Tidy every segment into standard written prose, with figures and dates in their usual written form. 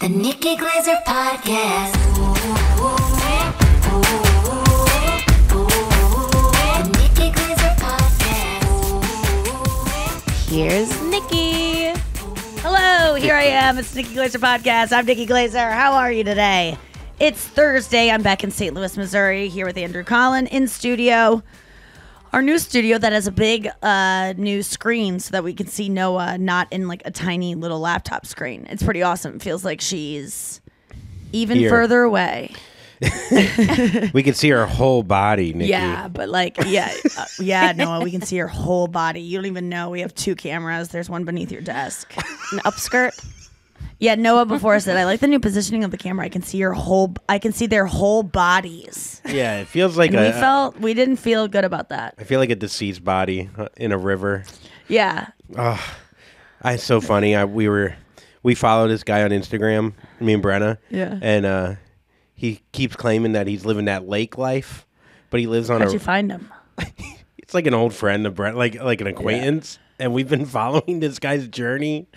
The Nikki Glaser Podcast. The Nikki Glaser Podcast. Here's Nikki. Hello, here I am. It's Nikki Glaser Podcast. I'm Nikki Glaser. How are you today? It's Thursday. I'm back in St. Louis, Missouri, here with Andrew Carlin in studio. Our new studio that has a big new screen so that we can see Noah not in like a tiny little laptop screen. It's pretty awesome. It feels like she's even further away. We can see her whole body, Nikki. Yeah, but like, Noah, we can see her whole body. You don't even know. We have two cameras. There's one beneath your desk. An upskirt. Yeah, Noah before said, I like the new positioning of the camera. I can see I can see their whole bodies. Yeah, it feels like we didn't feel good about that. I feel like a deceased body in a river. Yeah. It's so funny. We follow this guy on Instagram, me and Brenna. Yeah. And he keeps claiming that he's living that lake life, but he lives on How'd you find him? It's like an old friend of Brent, like an acquaintance. Yeah. And we've been following this guy's journey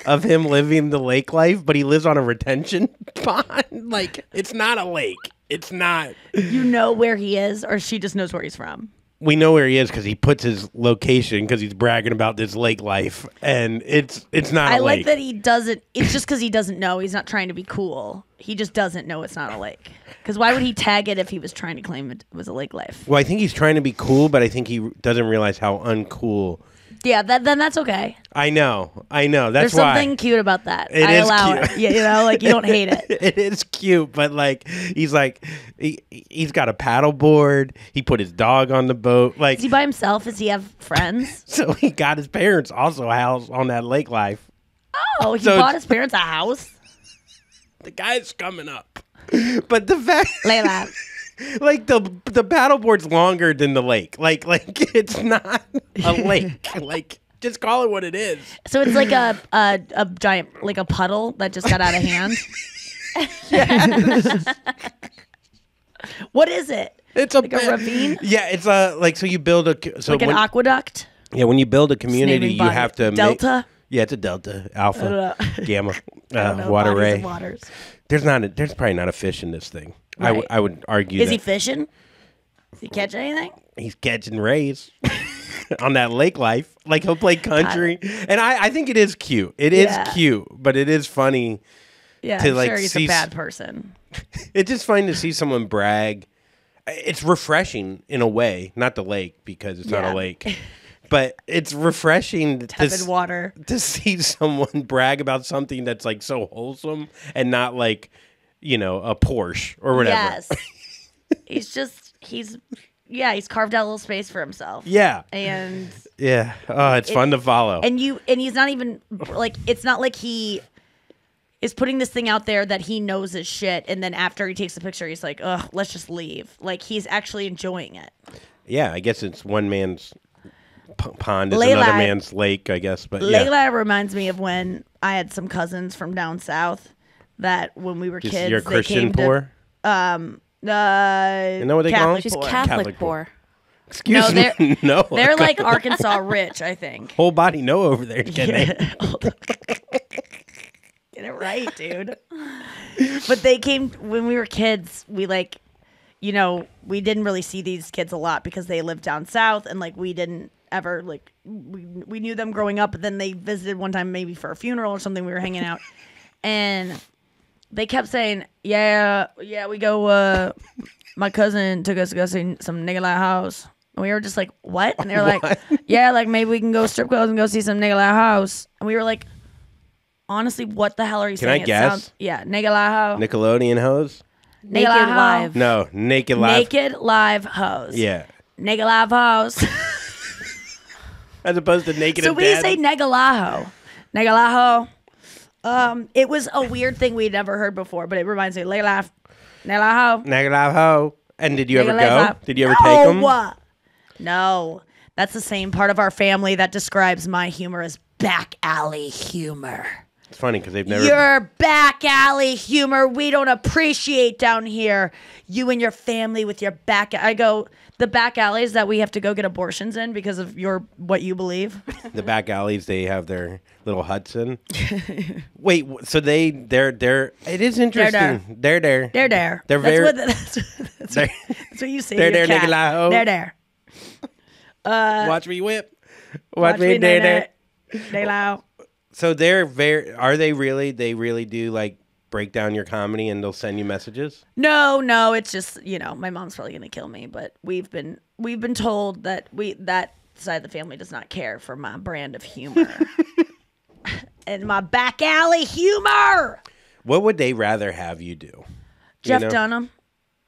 of him living the lake life, but he lives on a retention pond. Like, it's not a lake. It's not. You know where he is, or she just knows where he's from? We know where he is because he puts his location because he's bragging about this lake life, and it's not a lake. I like that he doesn't. It's just because he doesn't know. He's not trying to be cool. He just doesn't know it's not a lake. Because why would he tag it if he was trying to claim it was a lake life? Well, I think he's trying to be cool, but I think he doesn't realize how uncool. Yeah, then that's okay. I know. That's There's why. There's something cute about that. I allow it. You know, like you don't hate it. It is cute, but like he's got a paddle board. He put his dog on the boat. Like, is he by himself? Does he have friends? So he got his parents also a house on that lake life. Oh, he bought his parents a house? The guy's coming up. But the fact Layla. Like the paddleboard's longer than the lake. Like it's not a lake. Like, just call it what it is. So it's like a giant, like a puddle that just got out of hand. Yes. What is it? It's like a ravine. Yeah, it's so you build an aqueduct. Yeah, when you build a community, you have to delta. Yeah, it's a delta, alpha, gamma, water ray. Waters. There's probably not a fish in this thing. Right. I would argue. Is he fishing? Does he catch anything? He's catching rays on that lake life. Like, he'll play country, and I think it is cute. It is cute, but it is funny. Yeah, to, I'm like, sure he's a bad person. It's just funny to see someone brag. It's refreshing in a way, not the lake because it's not a lake. But it's refreshing water to see someone brag about something that's like so wholesome and not like, a Porsche or whatever. Yes. he's carved out a little space for himself. Yeah. And yeah. Oh, it's fun to follow. And he's not even like, it's not like he is putting this thing out there that he knows is shit. And then after he takes the picture, he's like, ugh, let's just leave. Like, he's actually enjoying it. Yeah. I guess it's one man's pond is another man's lake, I guess. But Layla reminds me of when I had some cousins from down south that when we were kids, you're Christian poor. You know what they call them? She's Catholic poor. Excuse me. No, they're like Arkansas rich, I think. Whole body no over there. Get it right, dude. But they came when we were kids. We we didn't really see these kids a lot because they lived down south, and like we didn't ever we knew them growing up. But then they visited one time, maybe for a funeral or something. We were hanging out, and they kept saying, "Yeah, we go." My cousin took us to go see some nigga like house, and we were just like, "What?" And they were like, "Yeah, like maybe we can go strip clubs and go see some nigga like house." And we were like, "Honestly, what the hell are you saying?" Can I guess? Nigga like house. Nickelodeon hose. Naked Live. No, Naked Live. Naked Live Hose. Yeah. Naked Live Hose. As opposed to Naked so and we Dead. say Negalaho. Negalaho. It was a weird thing we'd never heard before, but it reminds me of Negalaho. Negalaho. And did you ever go? Did you ever take them? No. That's the same part of our family that describes my humor as back alley humor. It's funny because they've never. Your back alley humor we don't appreciate down here. You and your family with your back. I go, the back alleys that we have to go get abortions in because of what you believe. The back alleys, they have their little huts in. Wait, so they're it is interesting. They're there. They're there. They're That's what you say. They're to your there, cat. Nicolai. They're there. Watch me whip. Watch me there. They loud. So they're are they really? They really do like break down your comedy and they'll send you messages? No, it's just, my mom's probably gonna kill me, but we've been told that that side of the family does not care for my brand of humor. And my back alley humor. What would they rather have you do? Jeff Dunham.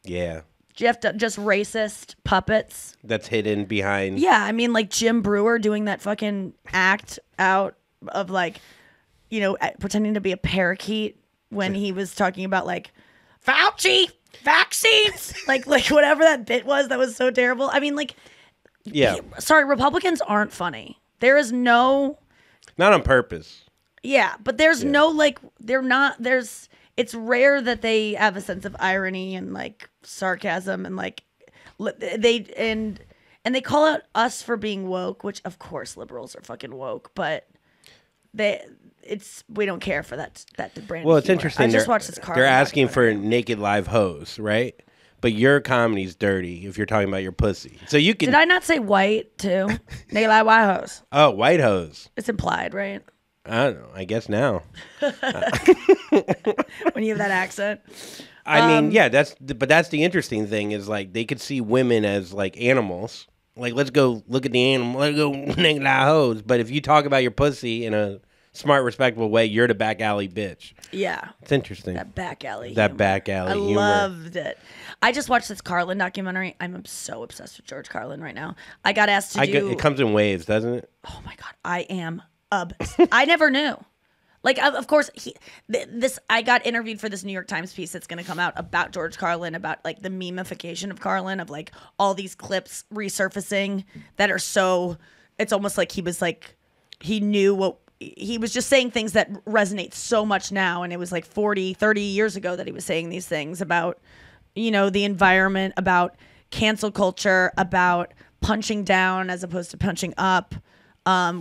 Yeah. Just racist puppets. That's hidden behind. Yeah, I mean, like Jim Brewer doing that fucking act out of like, pretending to be a parakeet when he was talking about like Fauci vaccines, like whatever that bit was that was so terrible. I mean, like, yeah. Sorry, Republicans aren't funny. There is no. Not on purpose. Yeah, but there's no like they're not. There's. It's rare that they have a sense of irony and like sarcasm and like they call out us for being woke, which of course liberals are fucking woke, but we don't care for that brand. Well, it's humor. interesting. I just watched this Carlin They're asking documentary. for naked live hoes, right? But your comedy's dirty if you're talking about your pussy. So you can. Did I not say white too? Naked live white hoes. Oh, white hoes. It's implied, right? I don't know. I guess now. When you have that accent. I mean, yeah, that's the interesting thing is like they could see women as like animals. Like, let's go look at the animal. Let's go naked live hoes. But if you talk about your pussy in a smart, respectable way, you're the back alley bitch. Yeah. It's interesting. That back alley That humor. back alley I humor. loved it. I just watched this Carlin documentary. I'm so obsessed with George Carlin right now. I got asked to do... It comes in waves, doesn't it? Oh my God. I am I never knew. Like, of course, I got interviewed for this New York Times piece that's going to come out about George Carlin, about like the memification of Carlin, of like all these clips resurfacing that are so, it's almost like he was like, he knew what, he was just saying things that resonate so much now. And it was like 40, 30 years ago that he was saying these things about, the environment, about cancel culture, about punching down as opposed to punching up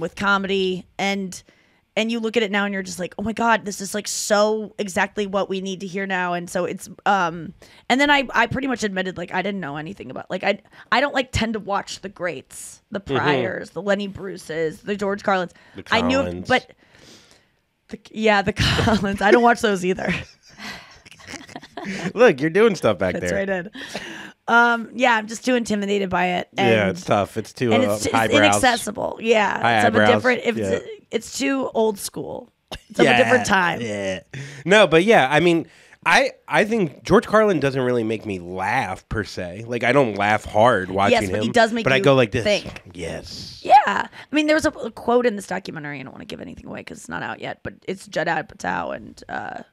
with comedy. And you look at it now and you're just like, oh my God, this is like so exactly what we need to hear now. And so it's, and then I pretty much admitted, like, I didn't know anything about, like, I don't like tend to watch the greats, the Pryors, the Lenny Bruces, the George Carlins. The I knew, Collins. but the Collins, I don't watch those either. Look, you're doing stuff back That's there. what I did. Yeah, I'm just too intimidated by it. And, Yeah, it's tough. It's too it's highbrows. inaccessible. Yeah, High it's of a eyebrows. different. It's too old school. It's of a different time. Yeah. No, but yeah, I mean, I think George Carlin doesn't really make me laugh per se. Like, I don't laugh hard watching him. Yes, but he does make But I you go like this. think. Yes. Yeah, I mean, there was a quote in this documentary. I don't want to give anything away because it's not out yet. But it's Judd Apatow and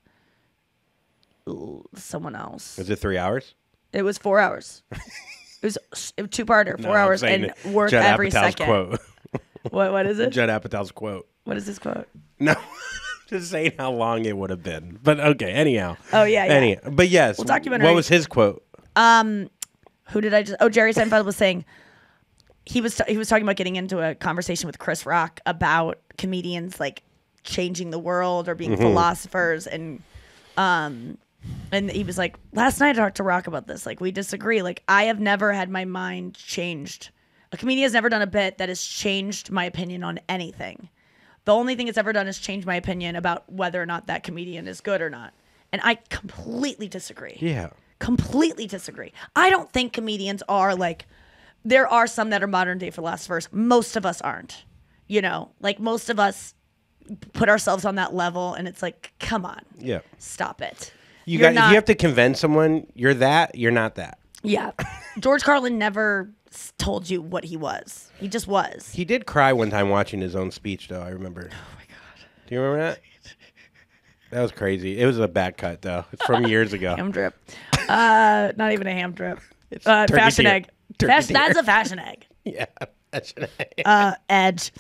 someone else. Was it 3 hours? It was 4 hours. It was a two-parter, 4 hours, and worth Judd every Apatow's second. quote. What is it? Judd Apatow's quote. What is this quote? No. Just saying how long it would have been. But okay, anyhow. Oh, yeah. But yes. Well, documentary- What was his quote? Who did I just? Oh, Jerry Seinfeld was saying he was talking about getting into a conversation with Chris Rock about comedians like changing the world or being philosophers, and he was like, last night I talked to Rock about this. Like, we disagree. Like, I have never had my mind changed. A comedian has never done a bit that has changed my opinion on anything. The only thing it's ever done is change my opinion about whether or not that comedian is good or not. And I completely disagree. Yeah. Completely disagree. I don't think comedians are like, there are some that are modern day philosophers. Most of us aren't. Like most of us put ourselves on that level, and it's like, come on. Yeah. Stop it. If you have to convince someone you're that, you're not that. Yeah. George Carlin never told you what he was. He just was. He did cry one time watching his own speech, though, I remember. Oh, my God. Do you remember that? That was crazy. It was a back cut, though. It's from years ago. Ham drip. Not even a ham drip. Fashion deer. egg. Turkey deer. That's a fashion egg. Yeah. Fashion egg. Edge.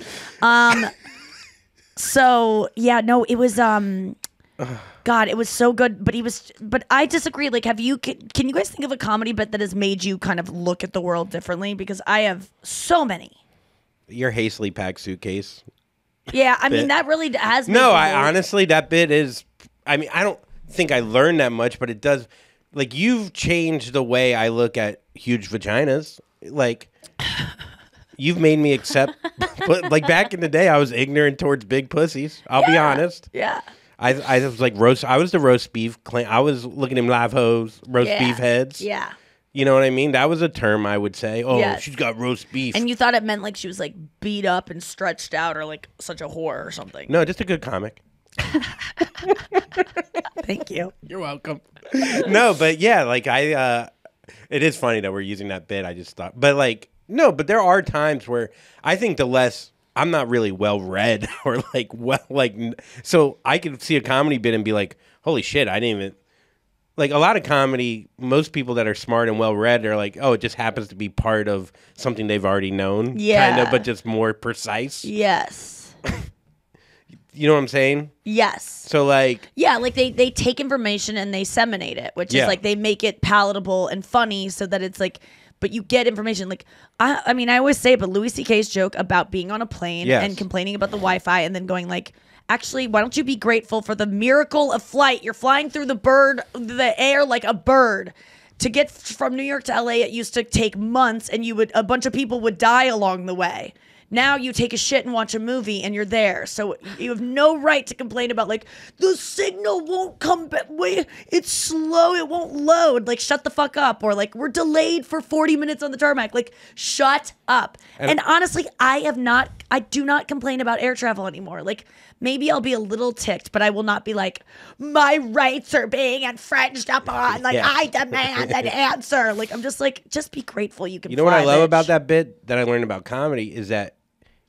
So yeah, no, it was God, it was so good, but I disagree. Like, can you guys think of a comedy bit that has made you kind of look at the world differently? Because I have so many. Your hastily packed suitcase. Yeah, I mean that really has. No, honestly, that bit is. I mean, I don't think I learned that much, but it does. Like, you've changed the way I look at huge vaginas. Like, you've made me accept. But like back in the day, I was ignorant towards big pussies. I'll be honest. Yeah. I was like I was the roast beef. I was looking at live hoes, roast beef heads. Yeah. You know what I mean? That was a term I would say. Oh, Yes. she's got roast beef. And you thought it meant like she was like beat up and stretched out or like such a whore or something. No, just a good comic. Thank you. You're welcome. No, but yeah, like it is funny that we're using that bit. I just thought, but like, no, but there are times where I think I'm not really well read or so I could see a comedy bit and be like, holy shit, I didn't even, like a lot of comedy, most people that are smart and well read are like, oh, it just happens to be part of something they've already known. Yeah. Kind of, but just more precise. Yes. You know what I'm saying? Yes. So like, yeah, like they take information and they disseminate it, which is like they make it palatable and funny so that it's like, but you get information. Like, I mean, I always say, but Louis C.K.'s joke about being on a plane and complaining about the Wi-Fi and then going like, actually, why don't you be grateful for the miracle of flight? You're flying through the air like a bird. To get from New York to LA, it used to take months and a bunch of people would die along the way. Now you take a shit and watch a movie and you're there. So you have no right to complain about like, the signal won't come back. Wait, it's slow. It won't load. Like, shut the fuck up. Or like, we're delayed for 40 minutes on the tarmac. Like, shut up. And honestly, I do not complain about air travel anymore. Like, maybe I'll be a little ticked, but I will not be like, my rights are being infringed upon. Like, I demand an answer. Like, I'm just like, just be grateful you can You know what I love bitch. about that bit that I learned about comedy is that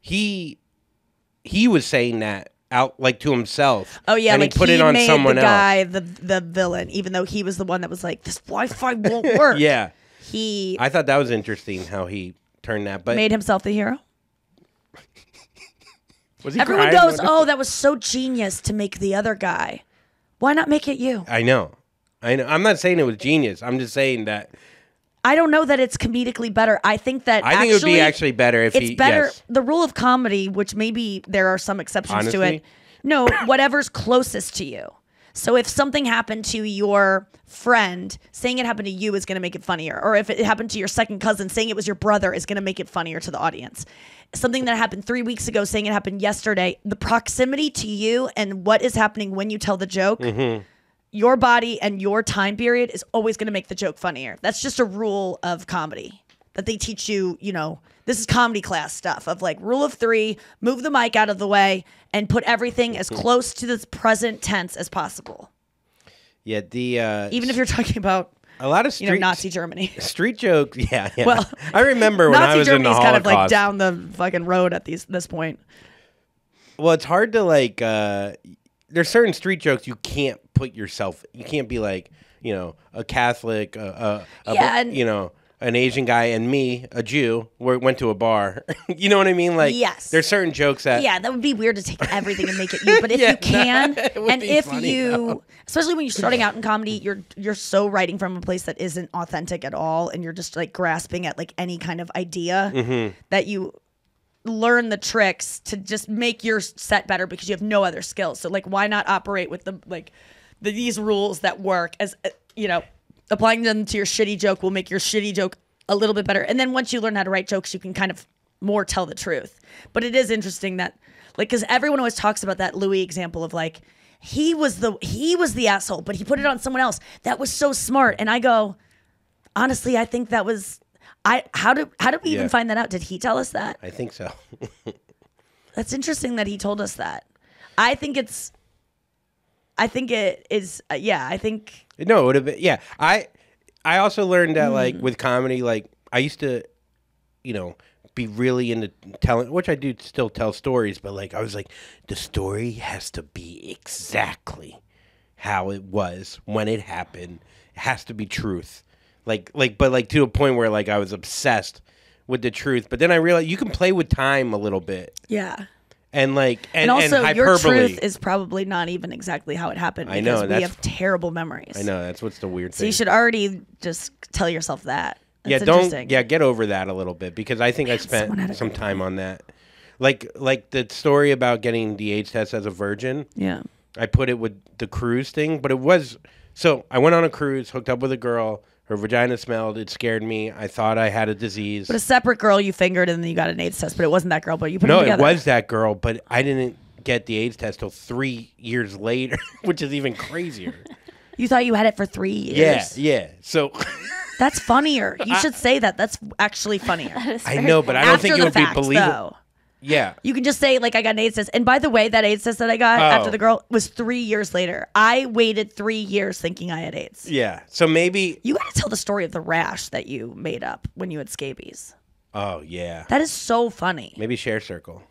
he was saying that out like to himself. Oh yeah, and like he put it on made someone the else. guy the villain, even though he was the one that was like, this Wi-Fi won't work. Yeah, he I thought that was interesting how he turned that. But made himself the hero. was he Everyone crying? goes, oh, that was so genius to make the other guy. Why not make it you? I know. I'm not saying it was genius. I'm just saying that. I don't know that it's comedically better. I think that I think it would be actually better if it's better. Yes. The rule of comedy, which maybe there are some exceptions to Honestly? it. No, whatever's closest to you. So if something happened to your friend, saying it happened to you is going to make it funnier. Or if it happened to your second cousin, saying it was your brother is going to make it funnier to the audience. Something that happened 3 weeks ago, saying it happened yesterday, the proximity to you and what is happening when you tell the joke, your body and your time period is always going to make the joke funnier. That's just a rule of comedy that they teach you, this is comedy class stuff of like rule of 3, move the mic out of the way and put everything as close to the present tense as possible. Yeah, Even if you're talking about a lot of street, Nazi Germany. Street jokes. Yeah. Well, I remember when I was in the Holocaust. Nazi Germany's kind of like down the fucking road at this point. Well, it's hard to like. There's certain street jokes you can't put yourself. You can't be like, a Catholic, an Asian guy, and me, a Jew, went to a bar. You know what I mean? Like, yes. There's certain jokes that. Yeah, that would be weird to take everything and make it you. But if you can, and if you, especially when you're starting out in comedy, you're so writing from a place that isn't authentic at all, and you're just like grasping at like any kind of idea that you learn the tricks to just make your set better because you have no other skills. So like, why not operate with these rules that work as applying them to your shitty joke will make your shitty joke a little bit better. And then once you learn how to write jokes, you can kind of more tell the truth. But it is interesting that like, because everyone always talks about that Louis example of like, he was the asshole, but he put it on someone else. That was so smart. And I go, honestly, I think that was, how did we even find that out? Did he tell us that? I think so. That's interesting that he told us that. I think it is. I think. No, it would have been. Yeah, I also learned that like with comedy, like I used to, be really into telling, which I do still tell stories, but like I was like, the story has to be exactly how it was when it happened. It has to be truth. But to a point where like I was obsessed with the truth. But then I realized you can play with time a little bit. Yeah. And like and also and your hyperbole. truth is probably not even exactly how it happened. I know, because we have terrible memories. I know that's what's the weird So thing. you should already just tell yourself that. That's don't. interesting. Yeah, get over that a little bit because I think I someone had spent a some good time on that. Like the story about getting the AIDS test as a virgin. Yeah. I put it with the cruise thing, but it was so I went on a cruise, hooked up with a girl. Her vagina smelled. It scared me. I thought I had a disease. But a separate girl you fingered and then you got an AIDS test, but it wasn't that girl, but you put them No, together. it was that girl, but I didn't get the AIDS test till 3 years later, which is even crazier. You thought you had it for 3 years? Yeah. So That's funnier. You should say that. That's actually funnier. I know, but I don't After think it the would fact, be believable. though. Yeah. You can just say, like, I got an AIDS test. And by the way, that AIDS test that I got after the girl was 3 years later. I waited 3 years thinking I had AIDS. Yeah. So maybe. You got to tell the story of the rash that you made up when you had scabies. Oh, yeah. That is so funny. Maybe Share Circle.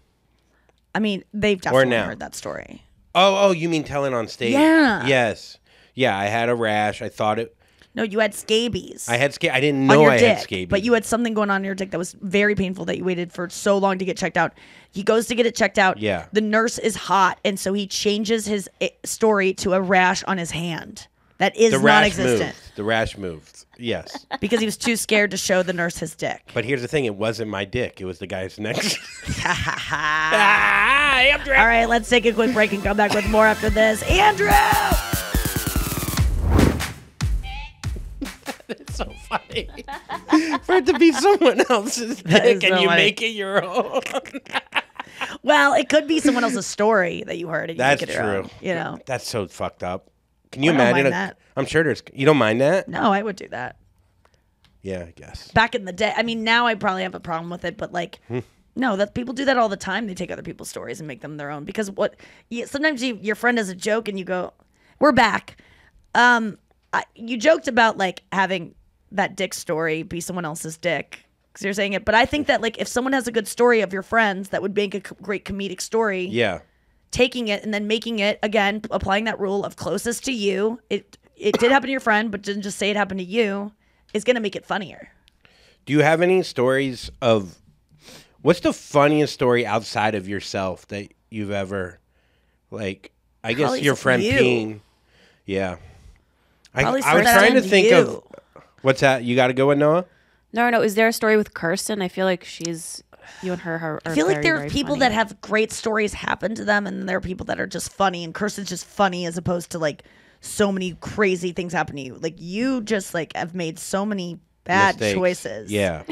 I mean, they've definitely now. heard that story. Oh, you mean telling on stage? Yeah. Yes. Yeah, I had a rash. I thought it. No, you had scabies. I didn't on know your I dick, had scabies. but you had something going on your dick that was very painful that you waited for so long to get checked out. He goes to get it checked out. Yeah. The nurse is hot, and so he changes his story to a rash on his hand that is the rash non-existent moved. The rash moved. Yes. because he was too scared to show the nurse his dick. But here's the thing. It wasn't my dick. It was the guy's next. All right, let's take a quick break and come back with more after this. Andrew! It's so funny. For it to be someone else's That is dick and so you funny. make it your own. Well, it could be someone else's story that you heard. And That's you make it your true. own, you know? That's so fucked up. Can you I don't imagine? mind that. I'm sure there's. You don't mind that? No, I would do that. Yeah, I guess. Back in the day. I mean, now I probably have a problem with it, but like, no, that people do that all the time. They take other people's stories and make them their own because sometimes your friend has a joke and you go, "We're back." You joked about like having that dick story be someone else's dick because you're saying it, but I think that like if someone has a good story of your friends, that would make a great comedic story. Yeah. Taking it and then making it again, applying that rule of closest to you. It did happen to your friend, but didn't just say it happened to you. Is going to make it funnier. Do you have any stories of what's the funniest story outside of yourself that you've ever like? I guess Probably your friend you. peeing. Yeah. I Probably was something that trying to happened to think you. of what's that? You got to go with Noah. No. Is there a story with Kirsten? I feel like you and her are I feel like very, there are very people funny. that have great stories happen to them, and then there are people that are just funny. And Kirsten's just funny as opposed to like so many crazy things happen to you. Like you just like have made so many bad Mistakes. choices. Yeah.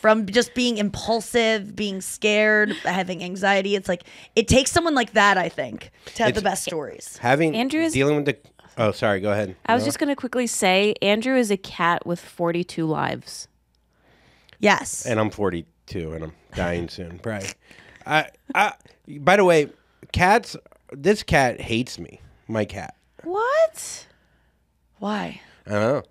From just being impulsive, being scared, having anxiety. It's like it takes someone like that, I think, to have the best stories. Having Andrew is- dealing with the. Oh, sorry. Go ahead. I was Noah? just going to quickly say, Andrew is a cat with 42 lives. Yes. And I'm 42 and I'm dying soon. Probably. By the way, cats. This cat hates me. My cat. What? Why? I don't know.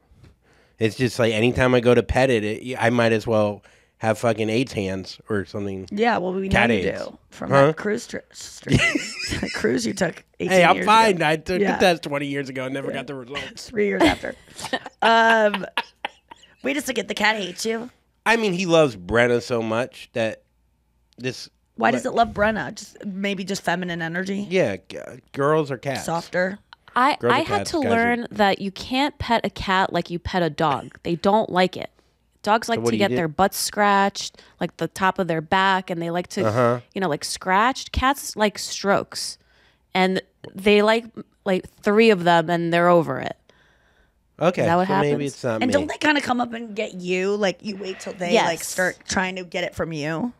It's just like anytime I go to pet it, I might as well have fucking AIDS hands or something. Yeah, well, we know Cat you AIDS. do from Huh? that cruise trip. That cruise you took 18 Hey, I'm years fine. ago. I took Yeah. the test 20 years ago and never got the results. 3 years after. Wait a second. The cat hates you? I mean, he loves Brenna so much that this. Why does it love Brenna? Maybe just feminine energy? Yeah, girls are cats. Softer? I Girls are had cats, to guys are- learn that you can't pet a cat like you pet a dog. They don't like it. Dogs like what to do you get do? their butts scratched, like the top of their back, and they like to, like scratched. Cats like strokes, and they like 3 of them, and they're over it. Okay, Is that what so maybe happens? it's not And me. don't they kind of come up and get you? Like you wait till they Yes. like start trying to get it from you?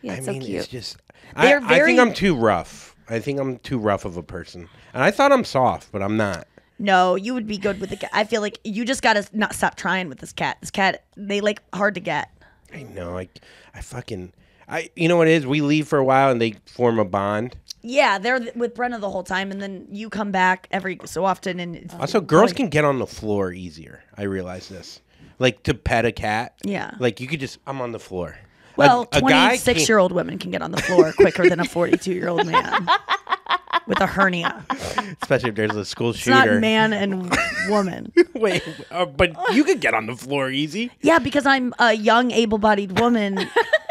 Yeah, I it's mean, so cute. it's just. They're I very- think I'm too rough. I think I'm too rough of a person, and I thought I'm soft, but I'm not. No, you would be good with the cat. I feel like you just got to not stop trying with this cat. This cat, they like hard to get. I know. I fucking. You know what it is? We leave for a while and they form a bond. Yeah, they're with Brenna the whole time, and then you come back every so often. And it's Also, girls can get on the floor easier. I realize this. Like to pet a cat. Yeah. Like you could just. I'm on the floor. Well, a guy 26-year-old women can get on the floor quicker than a 42-year-old man. with a hernia. Especially if there's a school It's not shooter. man and woman. Wait, but you could get on the floor easy. Yeah, because I'm a young, able-bodied woman,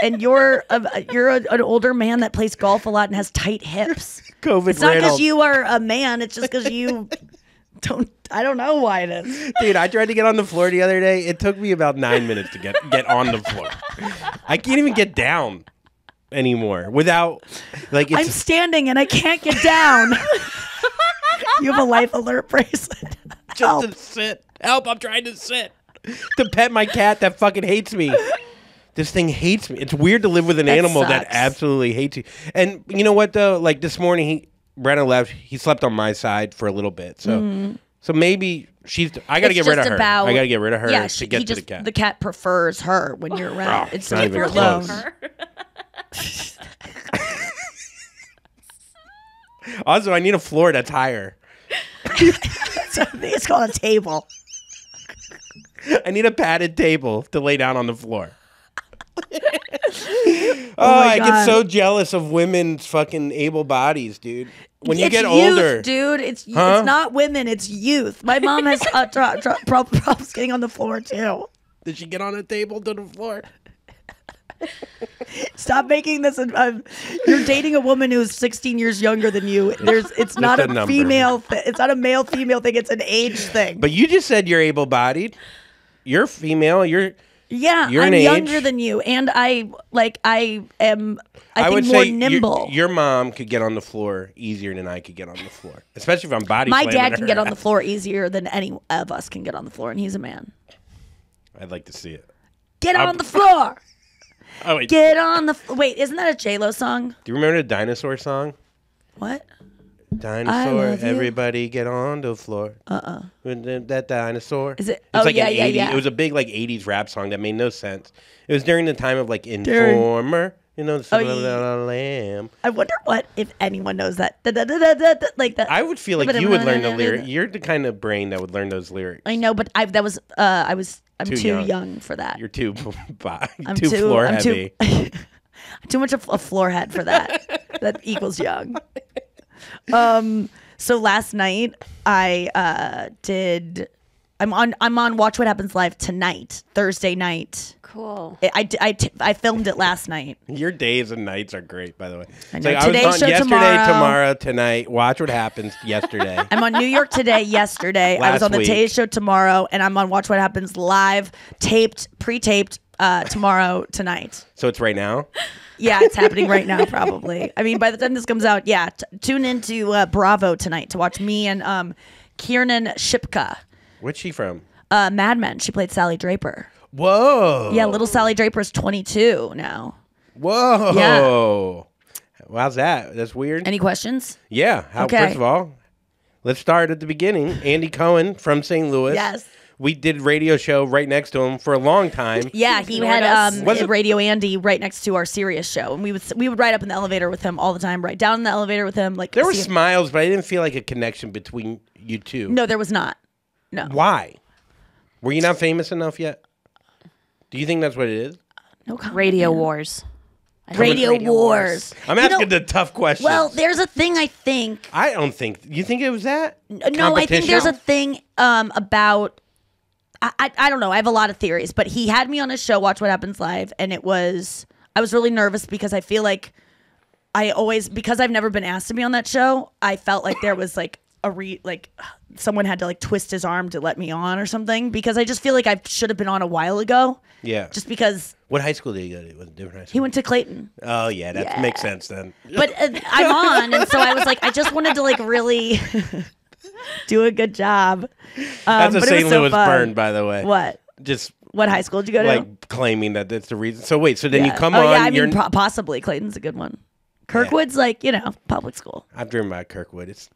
and you're an older man that plays golf a lot and has tight hips. COVID It's not because riddled. you are a man. It's just because you don't. I don't know why it is. Dude, I tried to get on the floor the other day. It took me about 9 minutes to get on the floor. I can't even get down anymore without like I'm it's standing and I can't get down. You have a life alert bracelet. just Help. to sit. Help! I'm trying to sit. To pet my cat that fucking hates me. This thing hates me. It's weird to live with an That animal that sucks. absolutely hates you. And you know what though? Like this morning, Brenna left. He slept on my side for a little bit. So, so maybe she's. I got to It's get rid of just her. about- I got to get rid of her Yeah, to get to the cat. The cat prefers her when you're around. Oh, It's not if even you're close. alone. Also, I need a floor that's higher. So I think it's called a table. I need a padded table to lay down on the floor. my I God. get so jealous of women's fucking able bodies, dude. When you It's get youth, older, dude. It's Huh? it's not women. It's youth. My mom has problems getting on the floor too. did she get on a table to the floor? Stop making this. You're dating a woman who's 16 years younger than you. It's not a a number. female. It's not a male female thing. It's an age thing. But you just said you're able-bodied. You're female. You're Yeah, I'm an younger age. than you, and I am. I think would more say nimble. Your mom could get on the floor easier than I could get on the floor, especially if I'm body. My slamming dad can her get on the ass. floor easier than any of us can get on the floor, and he's a man. I'd like to see it. Get on the floor. Oh wait, Get on the. Wait, isn't that a J-Lo song? do you remember the dinosaur song? What? Dinosaur, love you. everybody get on the floor. That dinosaur. Is it- It's oh, like yeah, an yeah, 80s, yeah. It was a big like 80s rap song that made no sense. It was during the time of like Informer, you know, Oh, yeah. Lamb. I wonder what if anyone knows that. Like that. I would feel like you would learn the lyric. You're the kind of brain that would learn those lyrics. I know, but I'm Too too young. young for that. You're too I'm too floor I'm heavy. Too much of a floor head for that. That equals young. So last night I did. I'm on Watch What Happens Live tonight, Thursday night. Cool. I filmed it last night. Your days and nights are great, by the way. I It's know. like, Today's I was show on yesterday, tomorrow. tonight. Watch what happens yesterday. I'm on New York today, yesterday. I was Last on the week. Today Show tomorrow, and I'm on Watch What Happens Live, pre-taped tomorrow, tonight. So it's right now. Yeah, it's happening right now, probably. I mean, by the time this comes out, yeah. Tune into Bravo tonight to watch me and Kiernan Shipka, Where's she from? Mad Men. She played Sally Draper. Whoa. Yeah, little Sally Draper's 22 now. Whoa. Yeah. How's that? That's weird. Any questions? Yeah. Okay. First of all, let's start at the beginning. Andy Cohen from St. Louis. Yes. We did radio show right next to him for a long time. Yeah, he Ignored had us. Was it- Radio Andy right next to our Sirius show, and we would ride up in the elevator with him all the time, right down in the elevator with him. Like There were see him- smiles, but I didn't feel like a connection between you two. No, there was not. No. Why? Were you not famous enough yet? Do you think that's what it is? No comment. Radio Wars. I think Radio it's Wars. I'm asking the tough questions. Well, there's a thing I think. I don't think. You think it was that? No, I think there's a thing about. I don't know. I have a lot of theories, but he had me on his show, Watch What Happens Live, and I was really nervous because I feel like because I've never been asked to be on that show, I felt like there was like someone had to like twist his arm to let me on or something, because I just feel like I should have been on a while ago. Yeah. Just because What high school did he go to? Was it a different high school? he went to Clayton. Oh yeah, that makes sense then. But I'm on, and so I was like, I just wanted to like really do a good job. That's a but it St. was so Louis fun. burn, by the way. What? Just What high school did you go to? like claiming that that's the reason. So wait, so then you Yeah. come oh, on. yeah, I you're, mean, possibly Clayton's a good one. Kirkwood's like, public school. I've driven by Kirkwood. It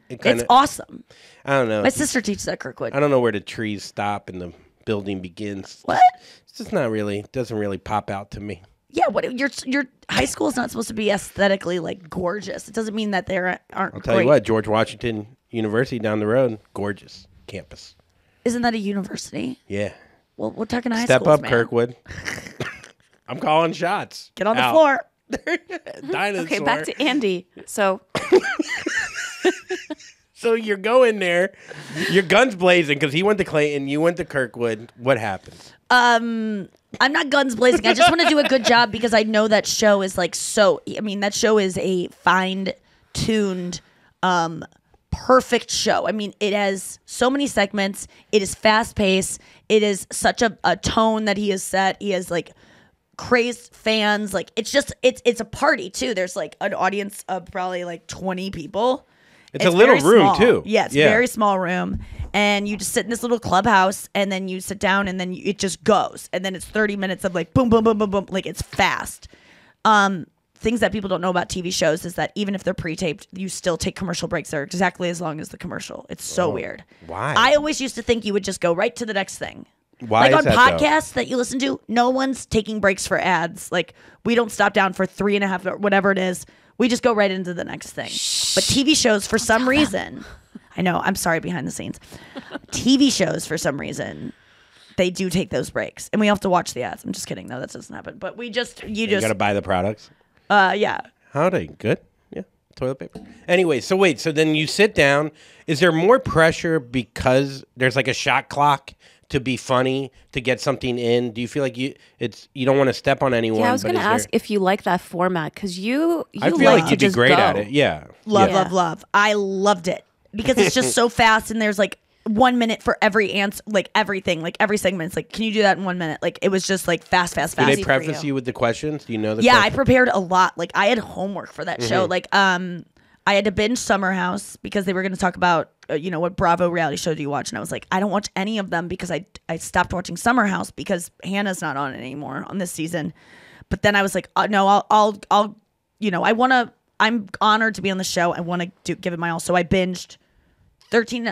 It's kinda, awesome. I don't know. My sister teaches at Kirkwood. I don't know where the trees stop and the building begins. What? It's just not really. Doesn't really pop out to me. Yeah, what your high school is not supposed to be aesthetically like gorgeous. It doesn't mean that there aren't. I'll tell you what. George Washington University down the road, gorgeous campus. Isn't that a university? Yeah. Well, we're talking high Step schools, up, man. Kirkwood. I'm calling shots. Get on the Out. floor. Dinosaur. Okay, back to Andy. So So you're going there, your guns blazing because he went to Clayton, you went to Kirkwood. What happened? I'm not guns blazing. I just want to do a good job because I know that show is like so. I mean, that show is a fine-tuned, perfect show. I mean, it has so many segments. It is fast-paced. It is such a tone that he has set. He has like crazed fans. Like it's a party too. There's like an audience of probably like 20 people. It's a little very room small. too. Yeah, it's a very small room. And you just sit in this little clubhouse and then you sit down and then it just goes. And then it's 30 minutes of like boom, boom, boom, boom, boom. Like it's fast. Things that people don't know about TV shows is that even if they're pre-taped, you still take commercial breaks. They're exactly as long as the commercial. It's so weird. Why? I always used to think you would just go right to the next thing. Why like is on that, podcasts that you listen to, no one's taking breaks for ads. Like we don't stop down for 3.5 or whatever it is. We just go right into the next thing. But TV shows, for some reason, I know, I'm sorry, behind the scenes. TV shows, for some reason, they do take those breaks. And we have to watch the ads. I'm just kidding. No, that doesn't happen. But you got to buy the products? Yeah. How are they? Good? Yeah. Toilet paper. Anyway, so wait. So then you sit down. Is there more pressure because there's like a shot clock to be funny, to get something in? Do you feel like you don't want to step on anyone? Yeah, I was going to ask if you like that format because you I feel like you'd be just great go. at it. Yeah. Love. I loved it because it's just so fast and there's like 1 minute for every answer, like everything, like every segment. It's like, can you do that in 1 minute? Like it was just like fast. Do they preface you with the questions? Do you know the Yeah, I questions? prepared a lot. Like I had homework for that show. Like I had to binge Summer House because they were going to talk about what Bravo reality show do you watch, and I was like, I don't watch any of them because I stopped watching Summer House because Hannah's not on it anymore on this season. But then I was like, no, I'll I'm honored to be on the show. I want to give it my all. So I binged 13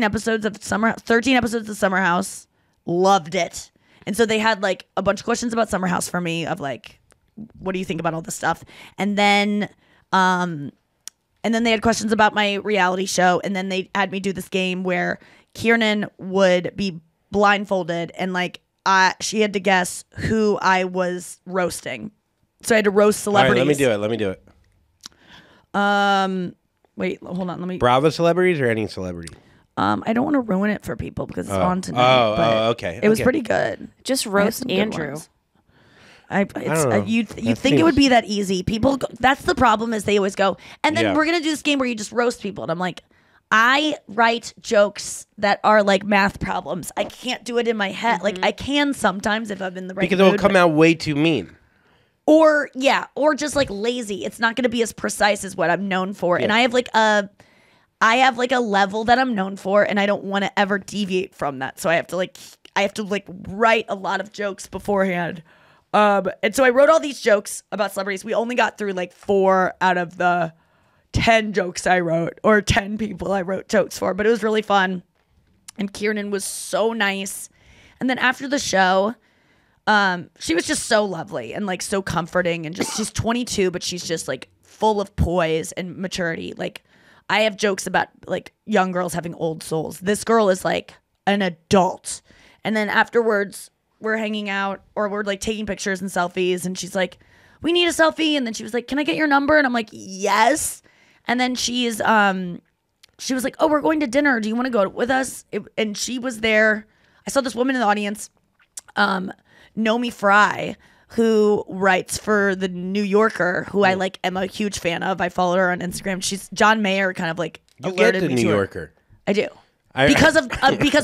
episodes of Summer House. Loved it. And so they had like a bunch of questions about Summer House for me of like, what do you think about all this stuff? And then they had questions about my reality show. And then they had me do this game where Kiernan would be blindfolded and like she had to guess who I was roasting. So I had to roast celebrities. All right, let me do it. Wait, hold on. Let me. Bravo celebrities or any celebrity? I don't want to ruin it for people because it's on tonight. But okay. It was pretty good. Just I had roast some good Andrew. ones. don't know. You'd That think it would seems- be that easy. People, that's the problem is they always go, and then Yeah. we're going to do this game where you just roast people. And I'm like, I write jokes that are like math problems. I can't do it in my head. Like I can sometimes if I'm in the right Because it'll mood, come out way too mean. or just like lazy. It's not going to be as precise as what I'm known for. And I have like a level that I'm known for, and I don't want to ever deviate from that. So I have to write a lot of jokes beforehand. And so I wrote all these jokes about celebrities. We only got through like 4 out of the 10 jokes I wrote, or 10 people I wrote jokes for, but it was really fun. And Kiernan was so nice. And then after the show, she was just so lovely and like so comforting, and just, she's 22, but she's just like full of poise and maturity. Like I have jokes about like young girls having old souls. This girl is like an adult. And then afterwards we're hanging out, or we're like taking pictures and selfies, and she's like, we need a selfie. And then she was like, can I get your number? And I'm like, yes. And then she was like, oh, we're going to dinner. Do you want to go with us? And she was there. I saw this woman in the audience, Nomi Fry, who writes for the New Yorker, who I like am a huge fan of. I follow her on Instagram. She's John Mayer kind of like You alerted get the me New to her. Yorker. I do. Because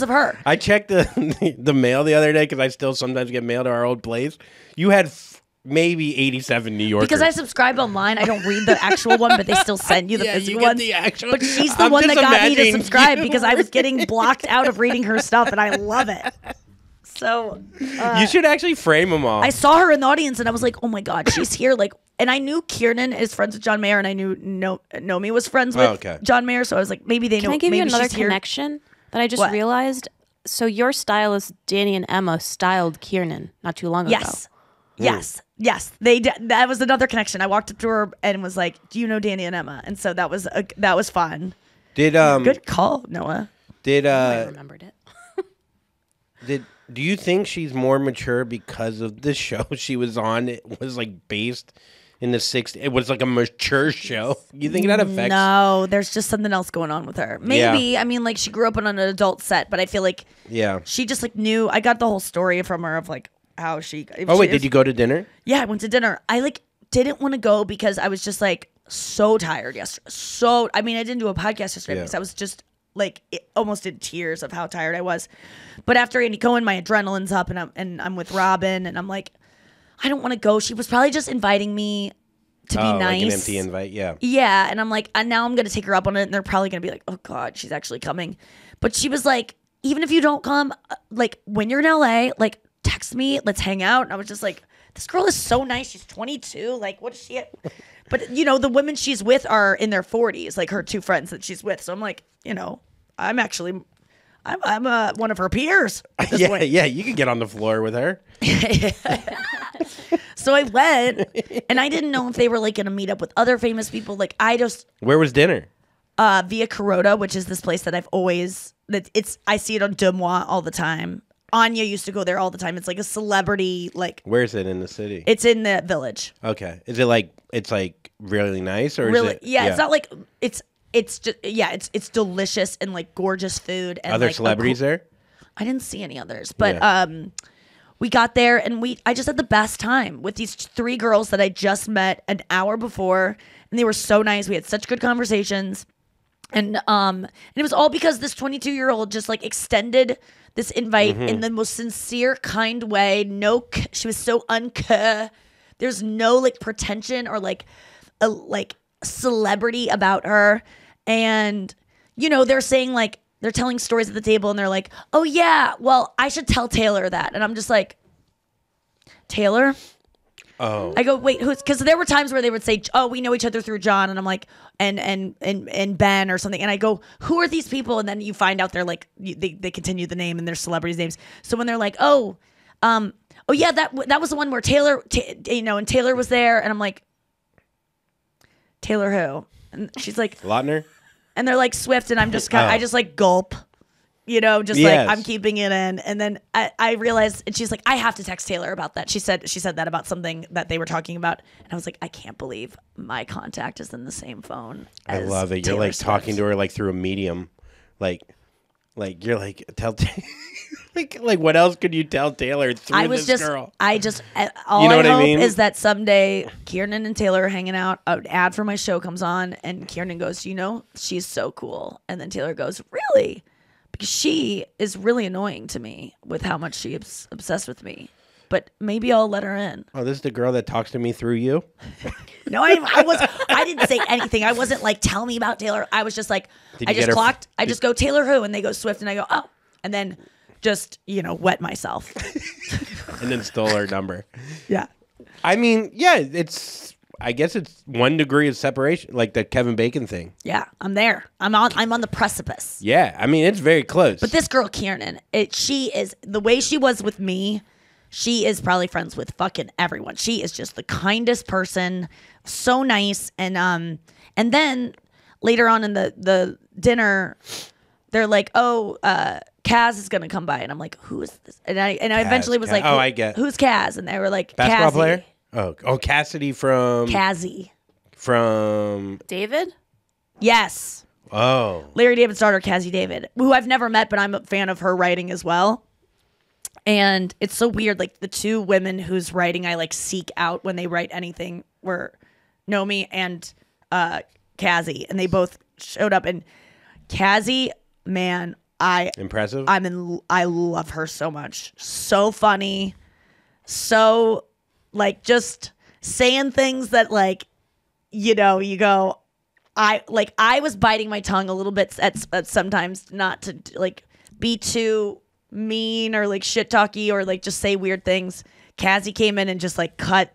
of her. I checked the mail the other day because I still sometimes get mail to our old place. You had maybe 87 New Yorkers. Because I subscribe online, I don't read the actual one, but they still send you the physical you get one. the actual- But she's the I'm one that just got me to imagining subscribe you. because I was getting blocked out of reading her stuff, and I love it. So you should actually frame them all. I saw her in the audience, and I was like, "Oh my god, she's here!" Like, and I knew Kiernan is friends with John Mayer, and I knew Nomi was friends with John Mayer, so I was like, maybe they know. Can I give you maybe another she's here. connection that I just What? realized? So your stylist, Danny and Emma, styled Kiernan not too long ago. Yes. Yes. They did. That was another connection. I walked up to her and was like, "Do you know Danny and Emma?" And so that was fun. Did Good call, Noah. I remembered it. Do you think she's more mature because of the show she was on? It was like based in the 60s. It was like a mature show. You think that affects? No, there's just something else going on with her. Maybe. I mean, like, she grew up on an adult set, but I feel like she just, like, knew. I got the whole story from her of, like, how she. Oh, wait, did you go to dinner? Yeah, I went to dinner. I, like, didn't want to go because I was just, like, so tired yesterday. I mean, I didn't do a podcast yesterday because I was just, like, almost in tears of how tired I was. But after Andy Cohen, my adrenaline's up, and I'm with Robin, and I'm like, I don't want to go. She was probably just inviting me to be nice. Like an empty invite, yeah. Yeah, and I'm like, and now I'm going to take her up on it, and they're probably going to be like, oh, God, she's actually coming. But she was like, even if you don't come, like, when you're in LA, like, text me, let's hang out. And I was just like, this girl is so nice. She's 22. Like, what is she at? But, you know, the women she's with are in their 40s, like her two friends that she's with. So I'm like, you know, I'm one of her peers. Yeah, you could get on the floor with her. So I went, and I didn't know if they were like going to meet up with other famous people. Like Where was dinner? Via Carota, which is this place that I see it on Deux Moi all the time. Anya used to go there all the time. It's like a celebrity, like. Where is it in the city? It's in the Village. Okay. Is it like it's like really nice or really? Is it, yeah, it's not like it's just it's delicious and like gorgeous food. And other like, celebrities there? I didn't see any others, but we got there and I just had the best time with these three girls that I just met an hour before, and they were so nice. We had such good conversations, and it was all because this 22-year-old just like extended this invite in the most sincere, kind way. She was so there's no like pretension or like a celebrity about her, and you know they're saying like. They're telling stories at the table and they're like, oh yeah, well, I should tell Taylor that. And I'm just like, Taylor? Oh. I go, wait, who's, because there were times where they would say, oh, we know each other through John. And I'm like, and Ben or something. And I go, who are these people? And then you find out they're like, they continue the name and their celebrities' names. So when they're like, oh yeah, that was the one where Taylor, and Taylor was there. And I'm like, Taylor who? And she's like, Lautner? And they're like Swift, and I'm just I just like gulp, like I'm keeping it in. And then I realized, and she's like, I have to text Taylor about that. She said that about something that they were talking about, and I was like, I can't believe my contact is in the same phone. I love it. You're like talking to her like through a medium, like you're like tell. Like what else could you tell Taylor through this girl? All you know I what hope I mean? is that someday Kiernan and Taylor are hanging out, an ad for my show comes on, and Kiernan goes, she's so cool. And then Taylor goes, really? Because she is really annoying to me with how much she's obsessed with me. But maybe I'll let her in. Oh, this is the girl that talks to me through you? No, I didn't say anything. I wasn't like, tell me about Taylor. I was just like, I just go, Taylor who? And they go, Swift. And I go, oh. And then just, wet myself. And then stole her number. Yeah. I mean, yeah, I guess it's 1 degree of separation, like the Kevin Bacon thing. Yeah, I'm there. I'm on the precipice. Yeah, I mean, it's very close. But this girl, Kiernan, she is, the way she was with me, she is probably friends with fucking everyone. She is just the kindest person, so nice. And then later on in the dinner, they're like, oh, Kaz is gonna come by, and I'm like, who is this? And I eventually was like, I get who's Kaz? And they were like, basketball Kazzy. player. Oh, Cassidy from Kazzy. From David? Yes. Oh, Larry David's daughter, Kazzy David, who I've never met, but I'm a fan of her writing as well. And it's so weird, like the two women whose writing I like seek out when they write anything were Nomi and Kazzy, and they both showed up. And Kazzy, man, impressive. I love her so much. So funny. So like just saying things that like, you go, I was biting my tongue a little bit at sometimes not to like be too mean or like shit talky or like just say weird things. Kazzy came in and just like cut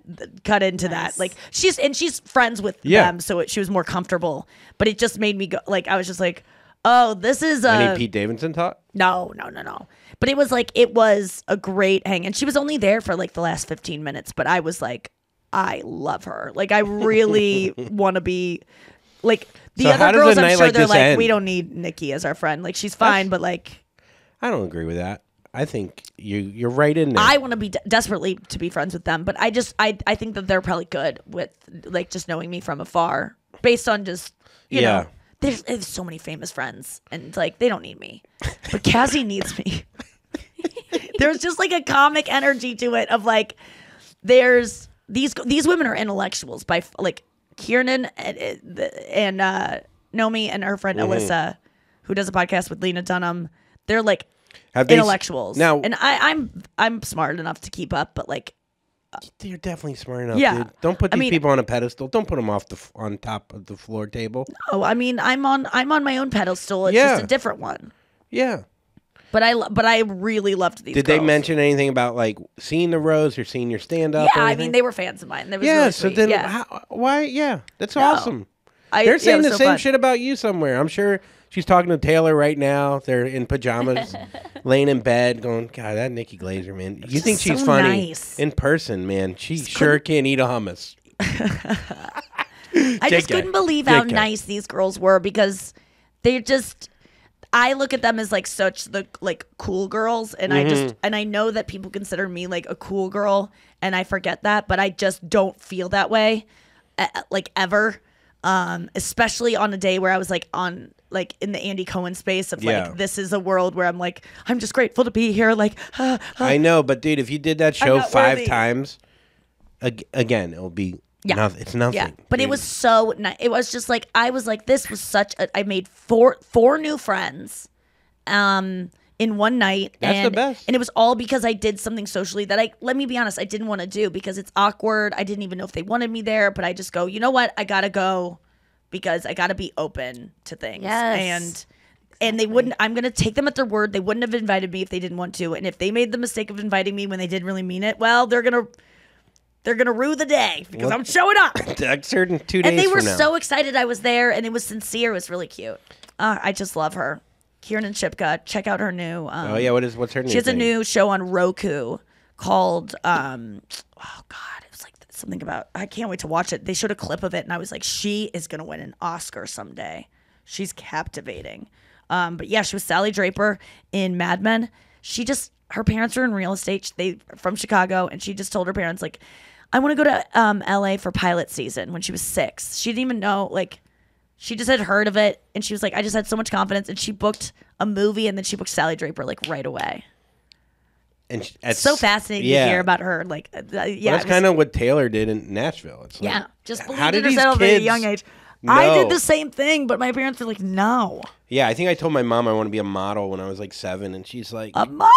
into that. Like she's friends with them, so she was more comfortable. But it just made me go like I was just like, oh, this is any Pete Davidson talk? No. But it was a great hang, and she was only there for like the last 15 minutes. But I was like, I love her. Like I really want to be like the other girls. I'm sure they're like, we don't need Nikki as our friend. Like she's fine, but like. I don't agree with that. I think you're right in there. I want to be desperately to be friends with them, but I think that they're probably good with like just knowing me from afar, based on just you know. There's so many famous friends, and like they don't need me, but Cassie needs me. There's just like a comic energy to it of like, there's these women are intellectuals by like Kiernan and Nomi and her friend Alyssa, who does a podcast with Lena Dunham. They're like intellectuals now, and I'm smart enough to keep up, but like you're definitely smart enough. Yeah. Dude. Don't put these people on a pedestal. Don't put them on top of the floor table. Oh, I mean, I'm on my own pedestal. It's just a different one. Yeah. But I really loved these. Did girls. they mention anything about like seeing the Rose or seeing your stand up? Yeah, I mean, they were fans of mine. That was really so sweet. then why? Yeah, that's awesome. They're it saying was the so same fun. shit about you somewhere. I'm sure she's talking to Taylor right now. They're in pajamas, laying in bed, going, God, that Nikki Glaser, man. You think she's so funny nice. in person, man? She sure can't eat a hummus. I just couldn't believe how nice these girls were, because they just, I look at them as like such the like cool girls, and I know that people consider me like a cool girl, and I forget that, but I just don't feel that way like ever. Especially on a day where I was like on like in the Andy Cohen space of like, this is a world where I'm like, I'm just grateful to be here. Like, I know, but dude, if you did that show 5 times, again, it'll be it's nothing. Yeah, but it was so nice. It was just like, I was like, this was such a, I made four new friends in one night. That's the best. And it was all because I did something socially that let me be honest, I didn't want to do, because it's awkward. I didn't even know if they wanted me there, but I just go, you know what? I got to go, because I got to be open to things. Yes. And they wouldn't, I'm going to take them at their word. They wouldn't have invited me if they didn't want to. And if they made the mistake of inviting me when they didn't really mean it, well, they're going to rue the day, because I'm showing up. Certain 2 days And they were from now. so excited I was there, and it was sincere. It was really cute. I just love her. Kiernan Shipka. Check out her new. What's her new She has a thing? new show on Roku called. Oh God, it was like something about. I can't wait to watch it. They showed a clip of it, and I was like, she is gonna win an Oscar someday. She's captivating. But yeah, she was Sally Draper in Mad Men. Her parents are in real estate. They from Chicago, and she just told her parents like, I want to go to LA for pilot season when she was 6. She didn't even know, like, she just had heard of it, and she was like, I just had so much confidence, and she booked a movie, and then she booked Sally Draper like right away. And it's so fascinating to hear about her. Like, that's kind of what Taylor did in Nashville. It's like, just how believed did in these herself at a kids young age. know? I did the same thing, but my parents were like, no. Yeah, I think I told my mom I want to be a model when I was like 7, and she's like, A model?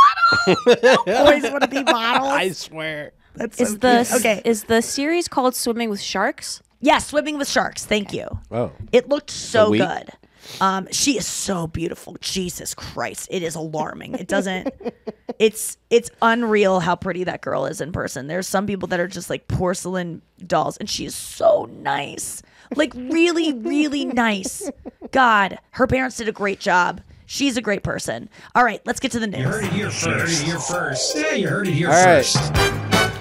Boys want to be models. I swear. That's so cute. Is the series called Swimming with Sharks? Yeah, Swimming with Sharks. Thank you. Oh. It looked so good. She is so beautiful. Jesus Christ. It is alarming. It doesn't it's unreal how pretty that girl is in person. There's some people that are just like porcelain dolls, and she is so nice. Like really, really nice. God, her parents did a great job. She's a great person. All right, let's get to the news. You heard it here first. Yeah, you heard it here All right. first.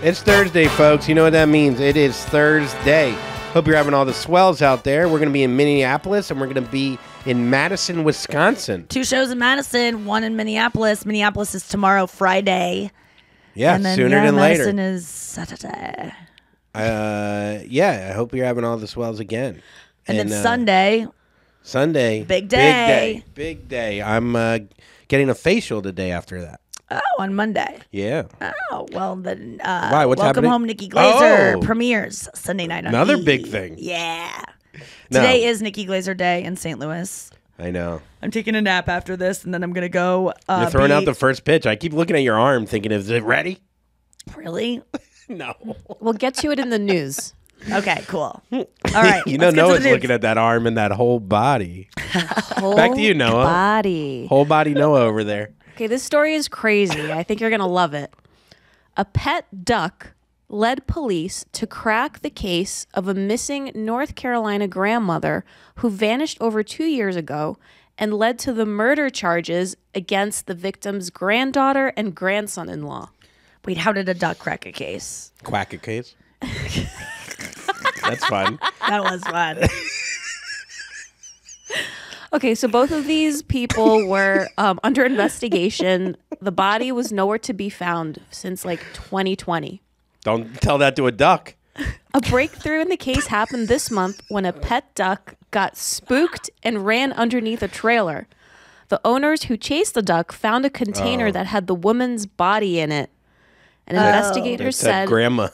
It's Thursday, folks. You know what that means. It is Thursday. Hope you're having all the swells out there. We're going to be in Minneapolis, and we're going to be in Madison, Wisconsin. 2 shows in Madison, 1 in Minneapolis. Minneapolis is tomorrow, Friday. Yeah, and then, sooner than later. Madison is Saturday. I hope you're having all the swells again. And then Sunday. Big day. Big day. I'm getting a facial the day after that. Oh, on Monday. Yeah. Oh, well, then Why? What's Welcome happening? Home, Nikki Glaser Oh. premieres Sunday night on Another E! big thing. Yeah. No. Today is Nikki Glaser Day in St. Louis. I know. I'm taking a nap after this, and then I'm going to go. You're throwing out the first pitch. I keep looking at your arm thinking, is it ready? Really? No. We'll get to it in the news. Okay, cool. All right. You know let's get to Noah's the news. looking at that arm and that whole body. Whole Back to you, Noah. Body. Whole body Noah over there. Okay, this story is crazy. I think you're going to love it. A pet duck led police to crack the case of a missing North Carolina grandmother who vanished over 2 years ago and led to the murder charges against the victim's granddaughter and grandson-in-law. Wait, how did a duck crack a case? Quack a case. That's fun. That was fun. Okay, so both of these people were under investigation. The body was nowhere to be found since like 2020. Don't tell that to a duck. A breakthrough in the case happened this month when a pet duck got spooked and ran underneath a trailer. The owners who chased the duck found a container that had the woman's body in it. An investigator That's that said, grandma.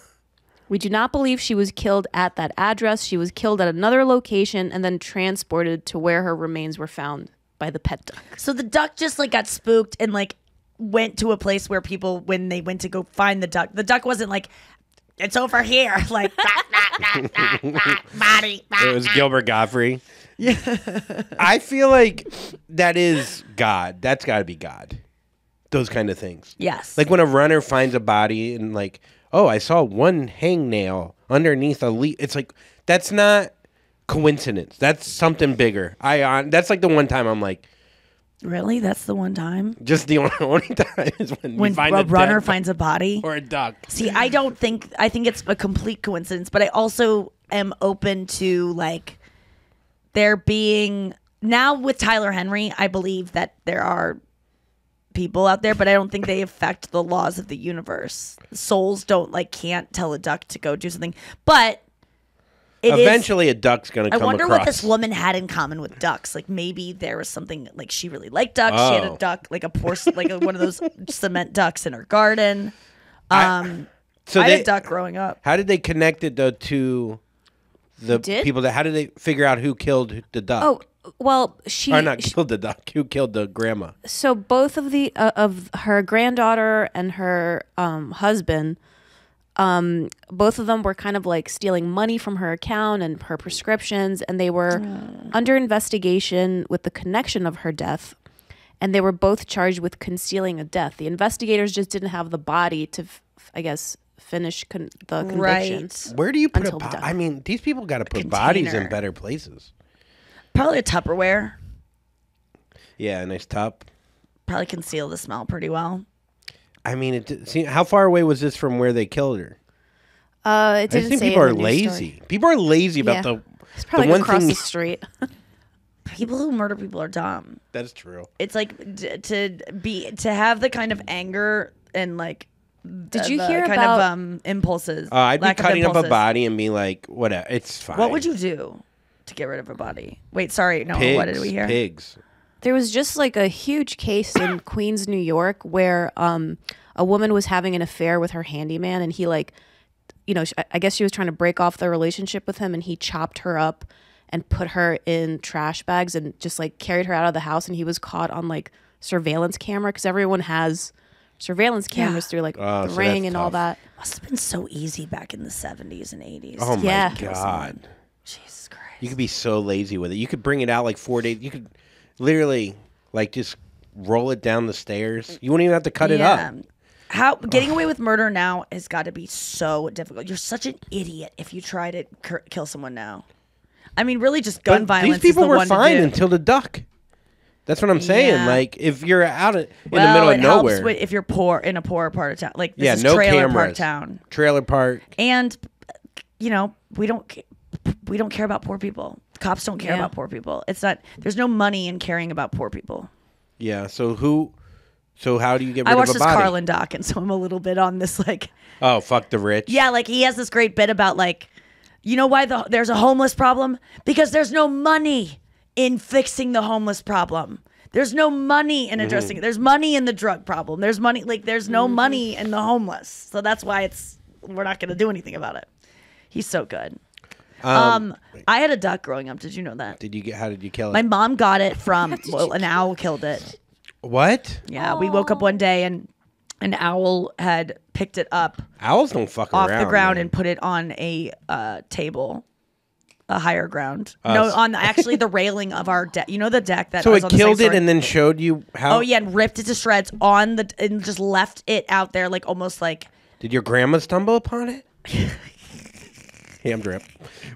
"We do not believe she was killed at that address. She was killed at another location and then transported to where her remains were found by the pet duck." So the duck just like got spooked and like went to a place where people, when they went to go find the duck wasn't like, it's over here, like body. It was Gilbert Gottfried. Yeah. I feel like that is God. That's got to be God. Those kind of things. Yes. Like when a runner finds a body and like, oh, I saw one hangnail underneath a leaf. It's like, that's not coincidence. That's something bigger. That's like the one time I'm like, Really? That's the one time? just the only time is when you find a a runner dead finds a body? or a duck. See, I think it's a complete coincidence, but I also am open to like there being, now with Tyler Henry, I believe that there are people out there, but I don't think they affect the laws of the universe. Souls can't tell a duck to go do something, but Eventually a duck's going to I come wonder across. what this woman had in common with ducks. Like maybe there was something, like she really liked ducks. She had a Oh. duck, like one of those cement ducks in her garden. So I had a duck growing up. How did they connect it though to the did? people how did they figure out who killed the duck? Oh, well, Or not killed the duck, who killed the grandma? so both of the of her granddaughter and her husband, both of them were kind of like stealing money from her account and her prescriptions, and they were under investigation with the connection of her death, and they were both charged with concealing a death. The investigators just didn't have the body to, I guess, finish the conviction. Right. Where do you put Until the duck. I mean, these people got to put bodies in Container. better places. Probably a Tupperware. Yeah, a nice top. Probably conceal the smell pretty well. I mean, how far away was this from where they killed her? It I didn't think say people in are the news lazy. story. People are lazy about Yeah. the It's probably one across thing- the street. People who murder people are dumb. That's true. It's like to have the kind of anger and like. Did you the hear kind about? of impulses? I'd be lack of cutting up a impulses. body and be like, whatever, it's fine. What would you do to get rid of a body? Wait, sorry, no. Pigs, What did we hear? Pigs. There was just like a huge case in Queens, New York, where a woman was having an affair with her handyman, and he I guess she was trying to break off the relationship with him, and he chopped her up and put her in trash bags and just like carried her out of the house, and he was caught on like surveillance camera because everyone has surveillance cameras through like Oh, the so Ring that's and all tough. that. Must have been so easy back in the 70s and 80s. Oh my Yeah. god. Jesus Christ. You could be so lazy with it. You could bring it out like 4 days. You could literally like just roll it down the stairs. You wouldn't even have to cut it up. How getting away with murder now has got to be so difficult. You're such an idiot if you try to kill someone now. I mean, really, just gun But violence. these people is the were one fine to do. until the duck. That's what I'm saying. Yeah. Like if you're out in the Well, middle of it helps nowhere, if you're poor in a poor part of town, like this yeah, is no trailer cameras, park town, trailer park. and we don't care about poor people. Cops don't care Yeah. about poor people. It's not. There's no money in caring about poor people. Yeah. So how do you get rid I of watched a this body? Carlin doc, and so I'm a little bit on this like. Oh, fuck the rich. Yeah, like he has this great bit about like, you know why there's a homeless problem? Because there's no money in fixing the homeless problem. There's no money in addressing it. There's money in the drug problem. There's money there's no money in the homeless. So that's why we're not going to do anything about it. He's so good. I had a duck growing up. Did you know that? How did you kill it? My mom got it from an owl killed it. What? Yeah, we woke up one day and an owl had picked it up Owls don't fuck off around. the ground man. and put it on a table, a higher ground. Oh, No, on actually the railing of our deck. You know the deck that. So was it on the killed second it story? and then showed you how. Oh yeah, and ripped it to shreds and just left it out there like almost like. Did your grandma stumble upon it? Ham drip.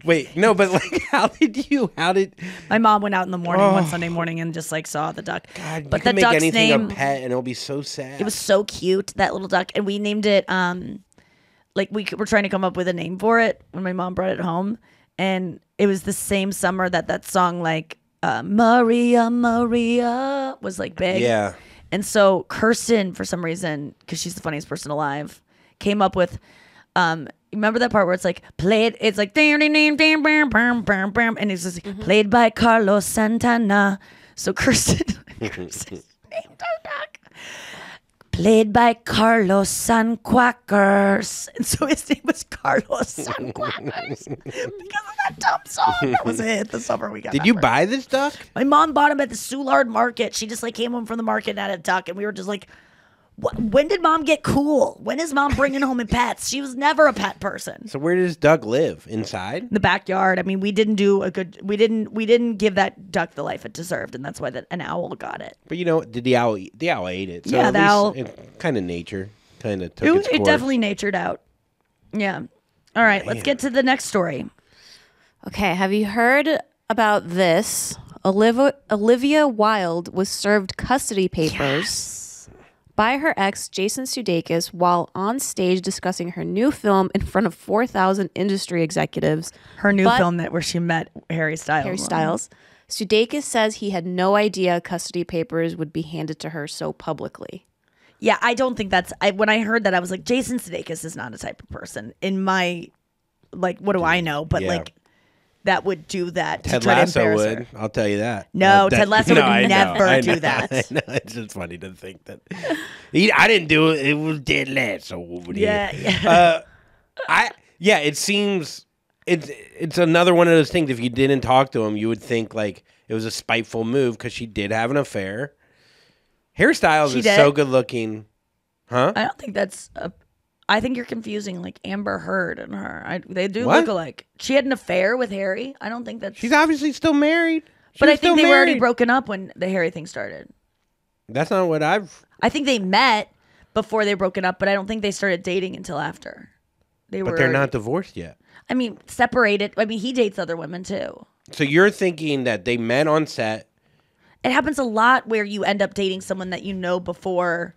Wait, no, but like, how did? My mom went out in the morning one Sunday morning and just like saw the duck. God, but you can the make duck's anything name, a pet and it'll be so sad. it was so cute, that little duck, and we named it. Like we were trying to come up with a name for it when my mom brought it home, and it was the same summer that song like Maria was like big. Yeah. And so Kirsten, for some reason, because she's the funniest person alive, came up with, remember that part where it's like played, it's like, and it's just like, played by Carlos Santana. So Kirsten named her dog. Played by Carlos Sanquackers. And so his name was Carlos Sanquackers because of that dumb song. That was a hit the summer we got. Did that you for. buy this duck? My mom bought him at the Soulard Market. She just like came home from the market and had a duck, and we were just like, when did mom get cool? When is mom bringing home in pets? She was never a pet person. So where does duck live? Inside? The backyard. I mean, we didn't give that duck the life it deserved, and that's why an owl got it. But you know, did the owl ate it? So Yeah, at the least owl- it kind of nature kind of took its It course. definitely natured out. Yeah. All right, let's get to the next story. Okay, have you heard about this? Olivia Wilde was served custody papers by her ex, Jason Sudeikis, while on stage discussing her new film in front of 4,000 industry executives. Her new But- film where she met Harry Styles. Harry Styles. Sudeikis says he had no idea custody papers would be handed to her so publicly. Yeah, I don't think when I heard that, I was like, Jason Sudeikis is not a type of person in my, like, what do I know? But Yeah. like, that would do that to Ted try to Lasso embarrass would. her. I'll tell you that. No, Ted Lasso would I know, never I do know, that. I know. It's just funny to think that I didn't do it. It was Ted Lasso over there. Yeah. It seems it's another one of those things. If you didn't talk to him, you would think like it was a spiteful move because she did have an affair. Harry Styles She is did? so good looking, huh? I don't think that's I think you're confusing like Amber Heard and her. They do What? look alike. She had an affair with Harry. I don't think that's. She's obviously still married. but She's I think still they were already married. broken up when the Harry thing started. That's not what I've. I think they met before they broken up, but I don't think they started dating until after. But they're not divorced yet. I mean, separated. I mean, he dates other women too. So you're thinking that they met on set. It happens a lot where you end up dating someone that you know before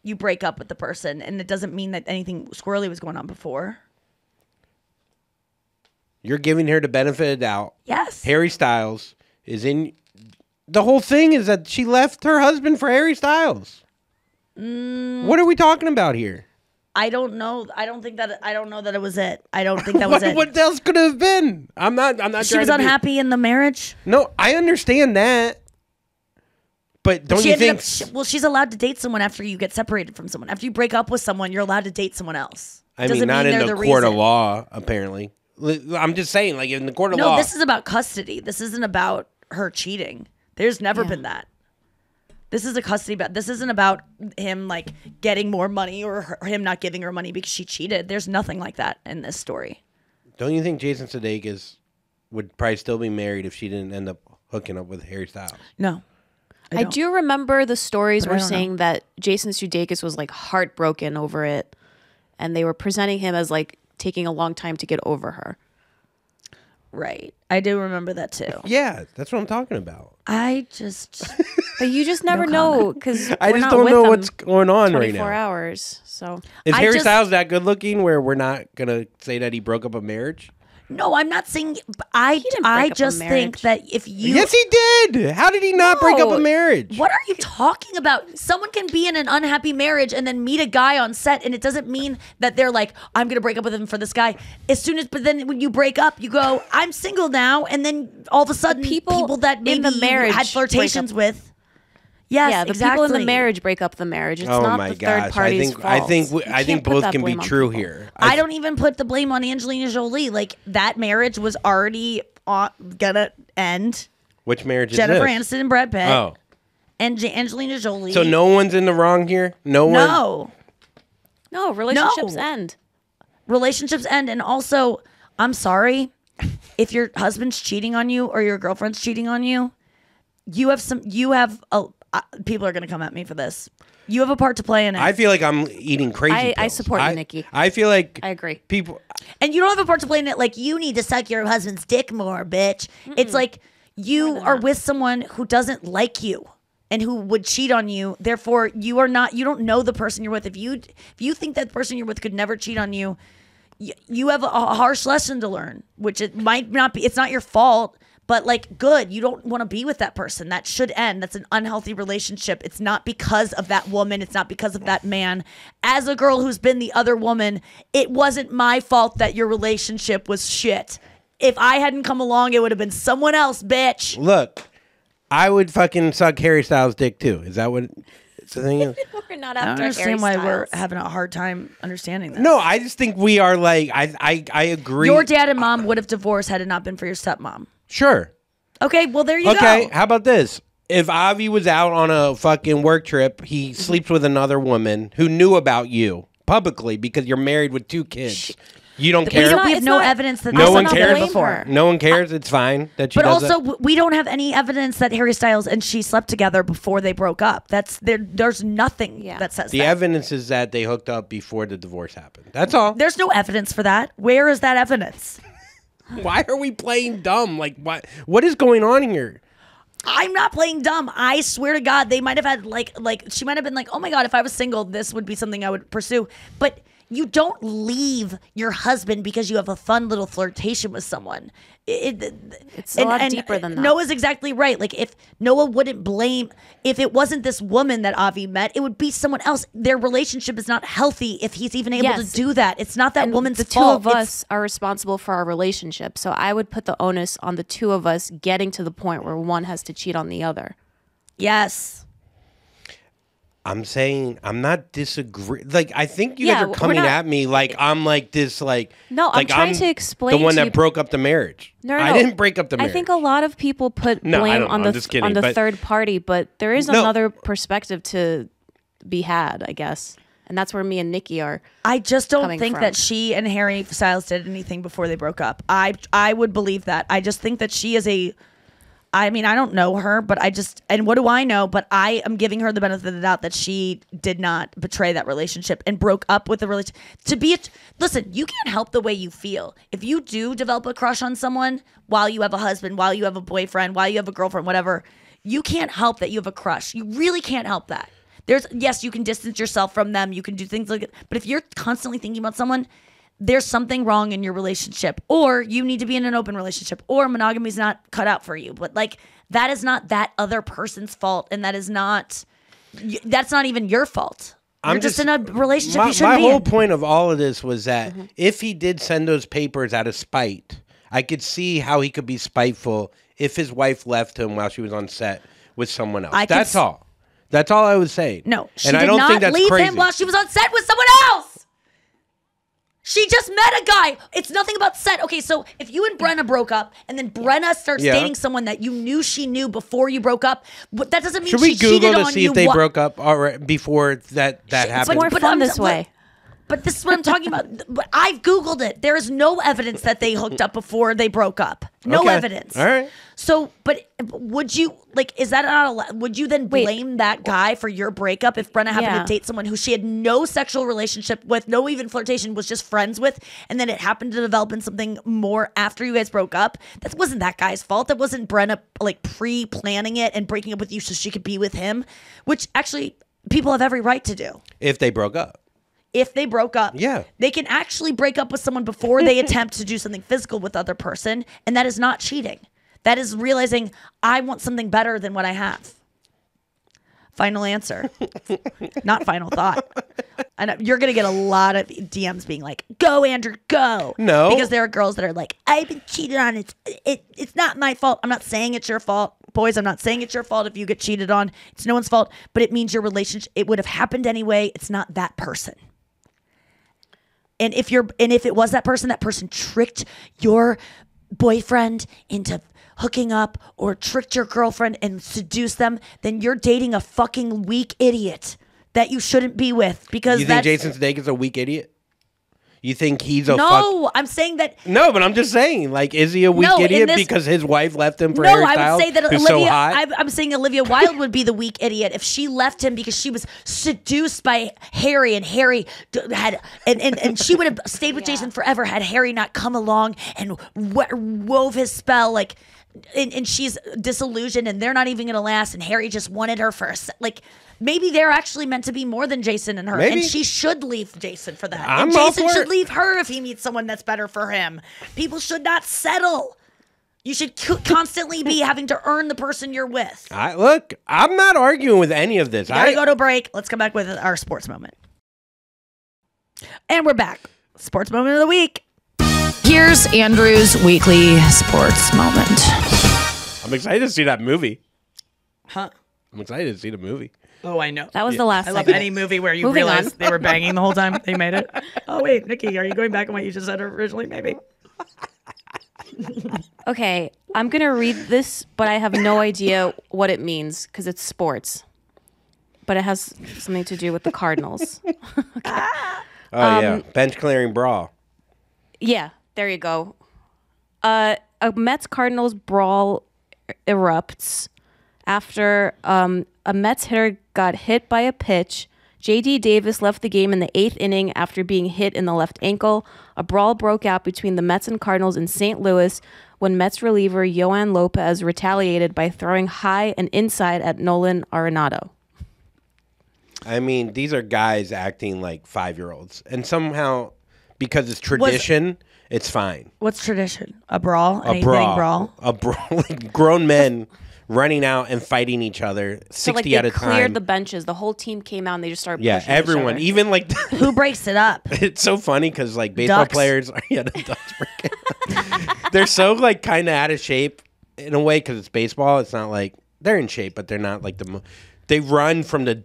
you break up with the person, and it doesn't mean that anything squirrely was going on before. You're giving her the benefit of the doubt. Yes. Harry Styles is in. The whole thing is that she left her husband for Harry Styles. What are we talking about here? I don't know. I don't know that it was it. I don't think that was it. What else could it have been? I'm not. She was unhappy in the marriage. No, I understand that. But don't She you ended think? up, she's allowed to date someone after you get separated from someone. After you break up with someone, you're allowed to date someone else. I Doesn't mean, not in they're the the court of reason. law, apparently. I'm just saying, like in the court of No, law. this is about custody. This isn't about her cheating. There's never been that. This is a custody battle. This isn't about him like getting more money or him not giving her money because she cheated. There's nothing like that in this story. Don't you think Jason Sudeikis would probably still be married if she didn't end up hooking up with Harry Styles? No. I don't. do remember the stories But I were don't know. saying that Jason Sudeikis was like heartbroken over it, and they were presenting him as like taking a long time to get over her. Right. I do remember that too. Yeah, that's what I'm talking about. I just But you just never know because I just don't know what's going on right 24 now. hours. So Is I Harry just- Styles that good looking where we're not going to say that he broke up a marriage? no, I'm not saying I didn't break up a just think marriage. that if you Yes, he did. How did he not break up a No. marriage? What are you talking about? Someone can be in an unhappy marriage and then meet a guy on set, and it doesn't mean that they're like, I'm gonna break up with him for this guy. But then when you break up, you go, I'm single now, and then all of a sudden, people that in maybe the you marriage had break flirtations up. with. Yes, yeah, the exactly. people in the marriage break up the marriage. It's Oh not my the third gosh! party's fault. I think You I think can't put both that can be blame on true people. here. I don't even put the blame on Angelina Jolie. Like that marriage was already gonna end. Which marriage is Jennifer this? Aniston and Brad Pitt Oh, and Angelina Jolie. so no one's in the wrong here. No one. No. No, relationships end. Relationships end, and also I'm sorry if your husband's cheating on you or your girlfriend's cheating on you. People are gonna come at me for this. You have a part to play in it. I feel like I'm eating crazy. I pills. support you, Nikki. I feel like I agree. People. And you don't have a part to play in it. Like, you need to suck your husband's dick more, bitch. It's like you are with someone who doesn't like you and who would cheat on you. Therefore, you don't know the person you're with. If you think that person you're with could never cheat on you, you have a harsh lesson to learn, which it might not be. It's not your fault, But like, good, you don't want to be with that person. That should end. That's an unhealthy relationship. It's not because of that woman. It's not because of that man. As a girl who's been the other woman, it wasn't my fault that your relationship was shit. If I hadn't come along, it would have been someone else, bitch. Look, I would fucking suck Harry Styles' dick too. Is that what the thing is? We're not I don't after understand Harry why we're Styles. having a hard time understanding this. No, I just think we are like, I agree. Your dad and mom would have divorced had it not been for your stepmom. Sure. Okay, well, there you go. Okay, how about this? If Avi was out on a fucking work trip, he sleeps with another woman who knew about you publicly because you're married with 2 kids. You don't care? We have It's no not- evidence that No this one has cares? happened before. No one cares. It's fine that she But does also, that. we don't have any evidence that Harry Styles and she slept together before they broke up. There's nothing that says The that. evidence is that they hooked up before the divorce happened. That's all. There's no evidence for that. Where is that evidence? Why are we playing dumb? Like, what is going on here? I'm not playing dumb. I swear to God, they might have had like she might have been like, oh my God, if I was single, this would be something I would pursue. But you don't leave your husband because you have a fun little flirtation with someone. It's a lot deeper than that. Noah's exactly right. Like if Noah wouldn't blame, if it wasn't this woman that Avi met, it would be someone else. Their relationship is not healthy if he's even able Yes. to do that. It's not that And woman's the two fault. of us are responsible for our relationship. So I would put the onus on the two of us getting to the point where one has to cheat on the other. Yes. I'm saying I'm not disagreeing. Like I think you Yeah, guys are we're coming not- at me like I'm like this. Like No, I'm like trying to explain the one to that you- broke up the marriage. No, I didn't break up the marriage. I think a lot of people put No, I blame don't know. on I'm just kidding, the but- third party, but there is No. another perspective to be had, I guess. And that's where me and Nikki are. I just don't coming think from. that she and Harry Styles did anything before they broke up. I would believe that. I just think that she is I mean, I don't know her, but and what do I know? But I am giving her the benefit of the doubt that she did not betray that relationship and broke up with the relationship. Listen, you can't help the way you feel. If you do develop a crush on someone while you have a husband, while you have a boyfriend, while you have a girlfriend, whatever, you can't help that you have a crush. You really can't help that. Yes, you can distance yourself from them. You can do things like that. But if you're constantly thinking about someone, there's something wrong in your relationship, or you need to be in an open relationship, or monogamy is not cut out for you. But like, that is not that other person's fault. And that's not even your fault. You're just in a relationship you shouldn't my be whole in. point of all of this was that if he did send those papers out of spite, I could see how he could be spiteful if his wife left him while she was on set with someone else. That's all. That's all I was saying. No, she and did I don't not think that's leave crazy. him while she was on set with someone else. She just met a guy. It's nothing about set. Okay, so if you and Brenna broke up and then Brenna starts Yeah. dating someone that you knew she knew before you broke up, but that doesn't mean Should she we Google cheated to on see you. if they broke up already before that happened? More But fun I'm- this way. But this is what I'm talking about. But I've Googled it. There is no evidence that they hooked up before they broke up. No Okay. evidence. All right. So, but would you, like, is that not allowed? Would you then blame that guy for your breakup if Brenna happened Yeah. to date someone who she had no sexual relationship with, no even flirtation, was just friends with, and then it happened to develop in something more after you guys broke up? That wasn't that guy's fault. That wasn't Brenna, like, pre-planning it and breaking up with you so she could be with him, which actually people have every right to do. If they broke up. If they broke up, Yeah. they can actually break up with someone before they attempt to do something physical with the other person, and that is not cheating. That is realizing I want something better than what I have. Final answer, not final thought. And you're gonna get a lot of DMs being like, "Go, Andrew, go!" No. because there are girls that are like, "I've been cheated on. It's not my fault. I'm not saying it's your fault, boys. I'm not saying it's your fault if you get cheated on. It's no one's fault. But it means your relationship. It would have happened anyway. It's not that person." And if it was that person tricked your boyfriend into hooking up or tricked your girlfriend and seduced them, then you're dating a fucking weak idiot that you shouldn't be with because You think that's Jason Sudeikis a weak idiot? You think he's a no. I'm saying that. No, but I'm just saying, like, is he a weak No, in idiot this- because his wife left him for No, Harry I Styles, would say that who's Olivia. so hot? I'm saying Olivia Wilde would be the weak idiot if she left him because she was seduced by Harry, and Harry had and she would have stayed with Jason forever had Harry not come along and wove his spell. Like, and she's disillusioned, and they're not even gonna last. And Harry just wanted her for like. Maybe they're actually meant to be more than Jason and her, Maybe. and she should leave Jason for that. I'm and all Jason for should it. leave her if he meets someone that's better for him. People should not settle. You should constantly be having to earn the person you're with. Look, I'm not arguing with any of this. Gotta go to a break. Let's come back with our sports moment. And we're back. Sports moment of the week. Here's Andrew's weekly sports moment. I'm excited to see that movie. Huh? I'm excited to see the movie. Oh, I know. That was the last I love segment. any movie where you Moving realize on. they were banging the whole time they made it. Oh, wait, Nikki, are you going back on what you just said originally? Maybe. Okay, I'm going to read this, but I have no idea what it means because it's sports. But it has something to do with the Cardinals. Yeah, bench clearing brawl. Yeah, there you go. A Mets-Cardinals brawl erupts after a Mets hitter got hit by a pitch. J.D. Davis left the game in the 8th inning after being hit in the left ankle. A brawl broke out between the Mets and Cardinals in St. Louis when Mets reliever Yohan Lopez retaliated by throwing high and inside at Nolan Arenado. I mean, these are guys acting like 5-year-olds. And somehow, because it's tradition, it's fine. What's tradition? A brawl? A brawl. A brawl. Like grown men running out and fighting each other 60 So like at they a time. cleared the benches. The whole team came out and they just started Yeah, pushing each everyone. other. Even like... Who breaks it up? It's so funny because like baseball Ducks. players... Yeah, the Ducks break it. They're so like kind of out of shape in a way because it's baseball. It's not like... They're in shape, but they're not like the... They run from the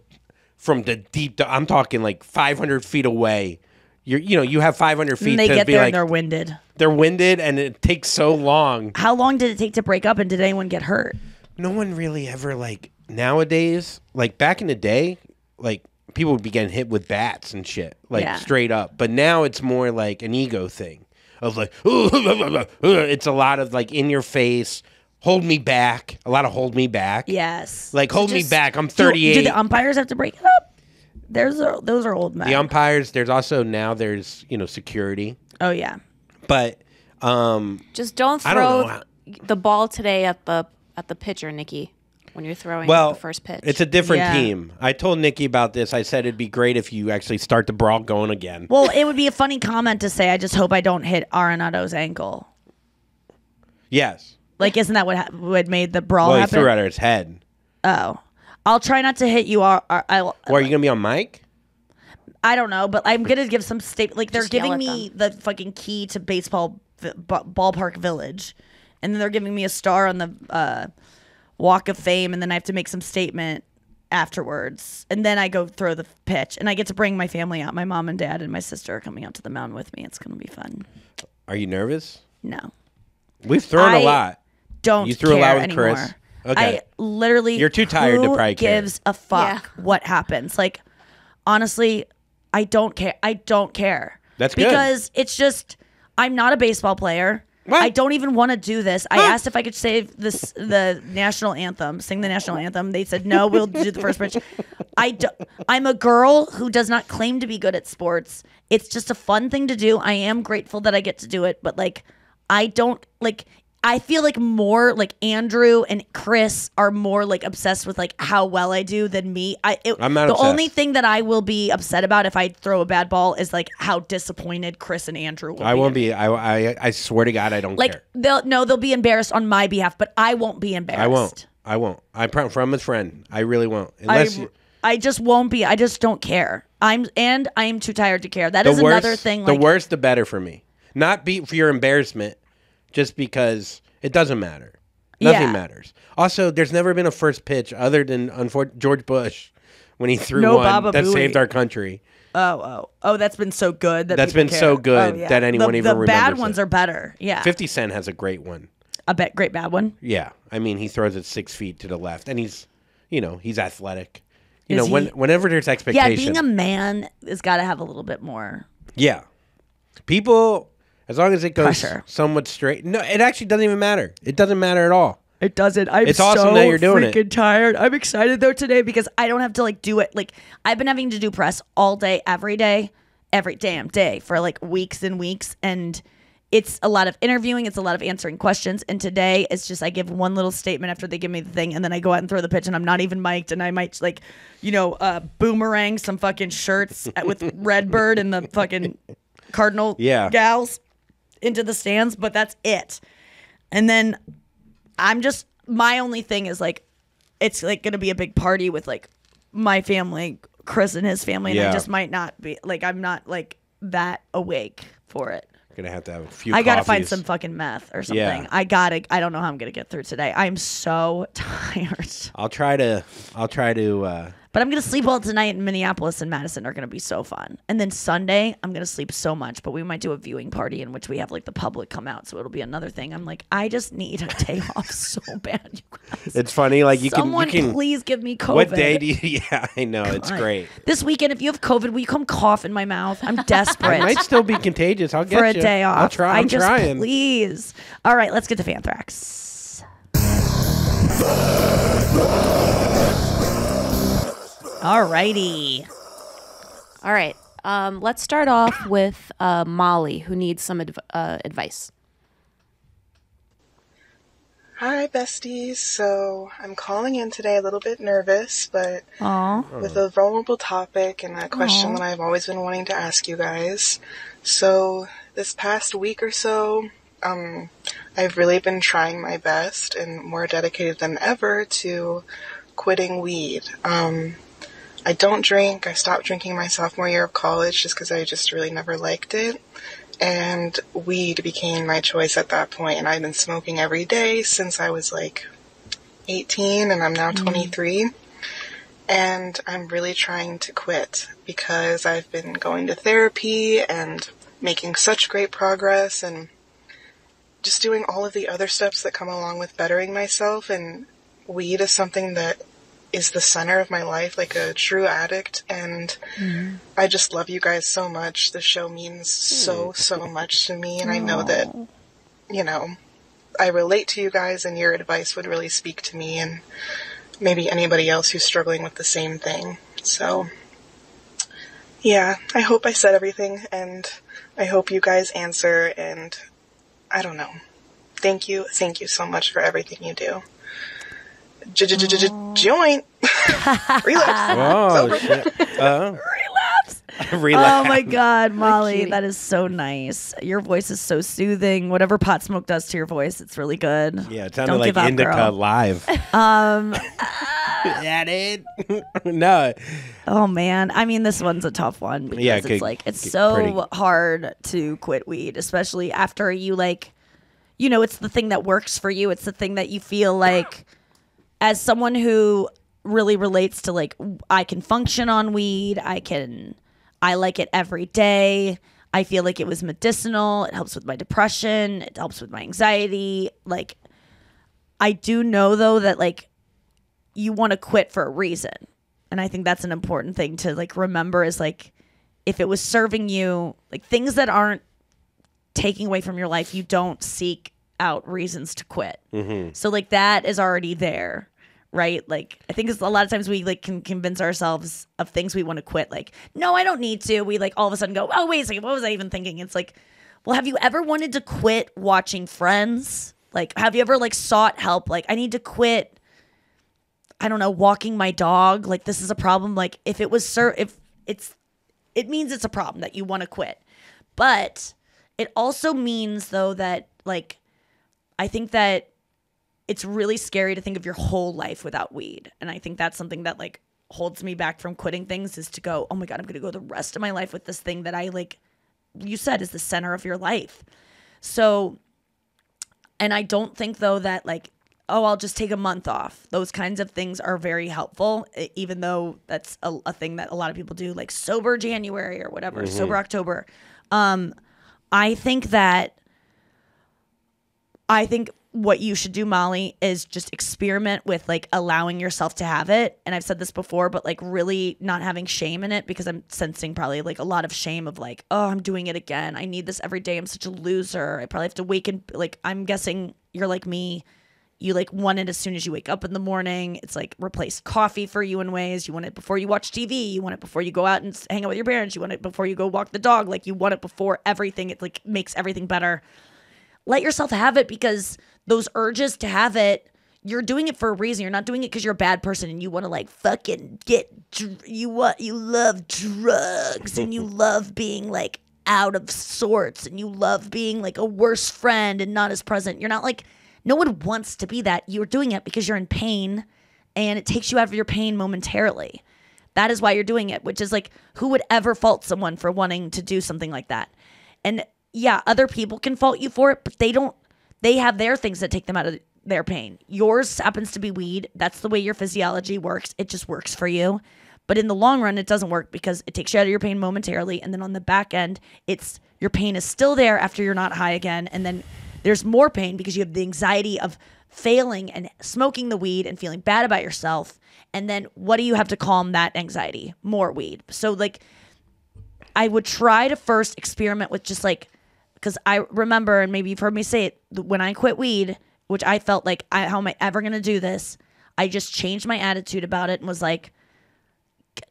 deep... I'm talking like 500 feet away. You have 500 feet And they to get be there like... and they're winded. They're winded and it takes so long. How long did it take to break up and did anyone get hurt? No one really ever like nowadays, like back in the day, like people would be getting hit with bats and shit, like Yeah. straight up. But now it's more like an ego thing of like, it's a lot of like in your face, hold me back, a lot of hold me back. Yes. Like hold me just- back. I'm Do 38. the umpires have to break it up? Those are old men. The umpires. There's also now there's security, Oh yeah. but Just don't I don't throw know how- the ball today at the pitcher, Nikki, when you're throwing well, the first pitch. it's a different Yeah. team. I told Nikki about this. I said it'd be great if you actually start the brawl going again. Well, it would be a funny comment to say, I just hope I don't hit Arenado's ankle. Yes. Like, isn't that what made the brawl Well, he happen? threw it at his head. Oh. I'll try not to hit you. Well, are you gonna be on mic? I don't know, but I'm gonna give some statement. Like they're Just yell giving at me the fucking key to baseball ballpark village, and then they're giving me a star on the Walk of Fame, and then I have to make some statement afterwards, and then I go throw the pitch, and I get to bring my family out. My mom and dad and my sister are coming out to the mound with me. It's gonna be fun. Are you nervous? No, We've thrown I a lot. don't. You threw a care lot with Chris? anymore. Okay. I literally. You're too tired to who probably care. gives a fuck what happens? Like, honestly, I don't care. I don't care. That's good. Because it's just I'm not a baseball player. What? I don't even want to do this. I asked if I could save the national anthem, sing the national anthem. They said no, we'll do the first pitch. I'm a girl who does not claim to be good at sports. It's just a fun thing to do. I am grateful that I get to do it, but like I don't like. I feel like more like Andrew and Chris are more like obsessed with like how well I do than me. I'm not the obsessed. only thing that I will be upset about if I throw a bad ball is like how disappointed Chris and Andrew will be. I won't in me. be. I swear to God, I don't Like care. they'll be embarrassed on my behalf, but I won't be embarrassed. I won't. From his friend. I really won't. Unless I just won't be. I just don't care. I am too tired to care. That is another thing. The Like, worse, the better for me. Not be for your embarrassment, just because it doesn't matter. Nothing Yeah. matters. Also, there's never been a first pitch other than George Bush when he threw No one Baba that Booey. saved our country. oh, that's been so good. That's people been so care. good Oh, yeah. that anyone even the bad remembers ones it. are better. Yeah, 50 Cent has a great one. a great bad one. Yeah, I mean he throws it 6 feet to the left, and he's athletic. Is he? Whenever there's Yeah, expectation. being a man has got to have a little bit more. Yeah. People, as long as it goes Pressure. somewhat straight. No, it actually doesn't even matter. It doesn't matter at all. It doesn't. I'm It's awesome that you're doing it. freaking tired. I'm excited though today because I don't have to like do it. Like I've been having to do press all day, every damn day for like weeks and weeks, and it's a lot of interviewing. It's a lot of answering questions. And today it's just I give one little statement after they give me the thing, and then I go out and throw the pitch, and I'm not even mic'd, and I might like, boomerang some fucking shirts with Redbird and the fucking Cardinal Yeah. gals into the stands, but that's it. And then my only thing is like, it's like going to be a big party with like my family, Chris and his family. And I just might not be like, I'm not like that awake for it. Gonna have to have a few. I gotta find coffees. some fucking meth or something. Yeah. I don't know how I'm gonna get through today. I'm so tired. I'll try to. But I'm gonna sleep well tonight in Minneapolis and Madison are gonna be so fun. And then Sunday, I'm gonna sleep so much, but we might do a viewing party in which we have like the public come out, so it'll be another thing. I'm like, I just need a day off so bad, you guys. It's funny, like Someone you can. please give me COVID. What day do you? Yeah, I know it's great. This weekend, if you have COVID, will you come cough in my mouth? I'm desperate. It might still be contagious. I'll get for you a day off. I'll try. I'm trying. Please. All right, let's get to Fanthrax. All righty. All right. Let's start off with Molly, who needs some advice. Hi, besties. So I'm calling in today a little bit nervous, but with a vulnerable topic and a question that I've always been wanting to ask you guys. So this past week or so, I've really been trying my best and more dedicated than ever to quitting weed. I don't drink. I stopped drinking my sophomore year of college just because I just really never liked it. And weed became my choice at that point. And I've been smoking every day since I was like 18 and I'm now 23. And I'm really trying to quit because I've been going to therapy and making such great progress and just doing all of the other steps that come along with bettering myself. And weed is something that is the center of my life, like a true addict, and I just love you guys so much. The show means so much to me, and I know that, you know, I relate to you guys, and your advice would really speak to me, and maybe anybody else who's struggling with the same thing. So, yeah, I hope I said everything, and I hope you guys answer, and I don't know. Thank you so much for everything you do. Joint. Relapse. Oh, shit. Relapse. Oh my God, Molly, that is so nice. Your voice is so soothing. Whatever pot smoke does to your voice, it's really good. Yeah, it sounded Don't like give up, Indica girl. live. That it? No. Oh man, I mean, this one's a tough one because Yeah, it's like it's pretty- so hard to quit weed, especially after you like, you know, it's the thing that works for you. It's the thing that you feel like, as someone who really relates to like, I can function on weed. I like it every day. I feel like it was medicinal. It helps with my depression. It helps with my anxiety. Like, I do know though that like you want to quit for a reason. And I think that's an important thing to like remember is like, if it was serving you, like things that aren't taking away from your life, you don't seek out reasons to quit. So like that is already there. Right? Like, I think it's a lot of times we like can convince ourselves of things we want to quit. Like, no, I don't need to. We like all of a sudden go, oh, wait a second. What was I even thinking? It's like, well, have you ever wanted to quit watching Friends? Like, have you ever like sought help? Like, I need to quit, I don't know, walking my dog. Like, this is a problem. Like, if it was, it means it's a problem that you want to quit. But it also means though that like, I think that it's really scary to think of your whole life without weed. And I think that's something that like holds me back from quitting things is to go, oh my God, I'm going to go the rest of my life with this thing that I like, you said is the center of your life. So, and I don't think though that like, oh, I'll just take a month off. Those kinds of things are very helpful, even though that's a thing that a lot of people do, like sober January or whatever, sober October. I think what you should do, Molly, is just experiment with like allowing yourself to have it. And I've said this before, but like really not having shame in it, because I'm sensing probably like a lot of shame of like, oh, I'm doing it again. I need this every day. I'm such a loser. I probably have to wake and like, I'm guessing you're like me. You like want it as soon as you wake up in the morning. It's like replace coffee for you in ways. You want it before you watch TV. You want it before you go out and hang out with your parents. You want it before you go walk the dog. Like you want it before everything. It like makes everything better. Let yourself have it, because those urges to have it, you're doing it for a reason. You're not doing it because you're a bad person and you want to like fucking you love drugs and you love being like out of sorts and you love being like a worse friend and not as present. You're not like No one wants to be that. You're doing it because you're in pain and it takes you out of your pain momentarily. That is why you're doing it, which is like, who would ever fault someone for wanting to do something like that? And yeah, other people can fault you for it, but they have their things that take them out of their pain. Yours happens to be weed. That's the way your physiology works. It just works for you. But in the long run, it doesn't work because it takes you out of your pain momentarily. And then on the back end, your pain is still there after you're not high again. And then there's more pain because you have the anxiety of failing and smoking the weed and feeling bad about yourself. And then what do you have to calm that anxiety? More weed. So like, I would try to first experiment with just like, because I remember, and maybe you've heard me say it, when I quit weed, which I felt like, how am I ever going to do this? I just changed my attitude about it and was like,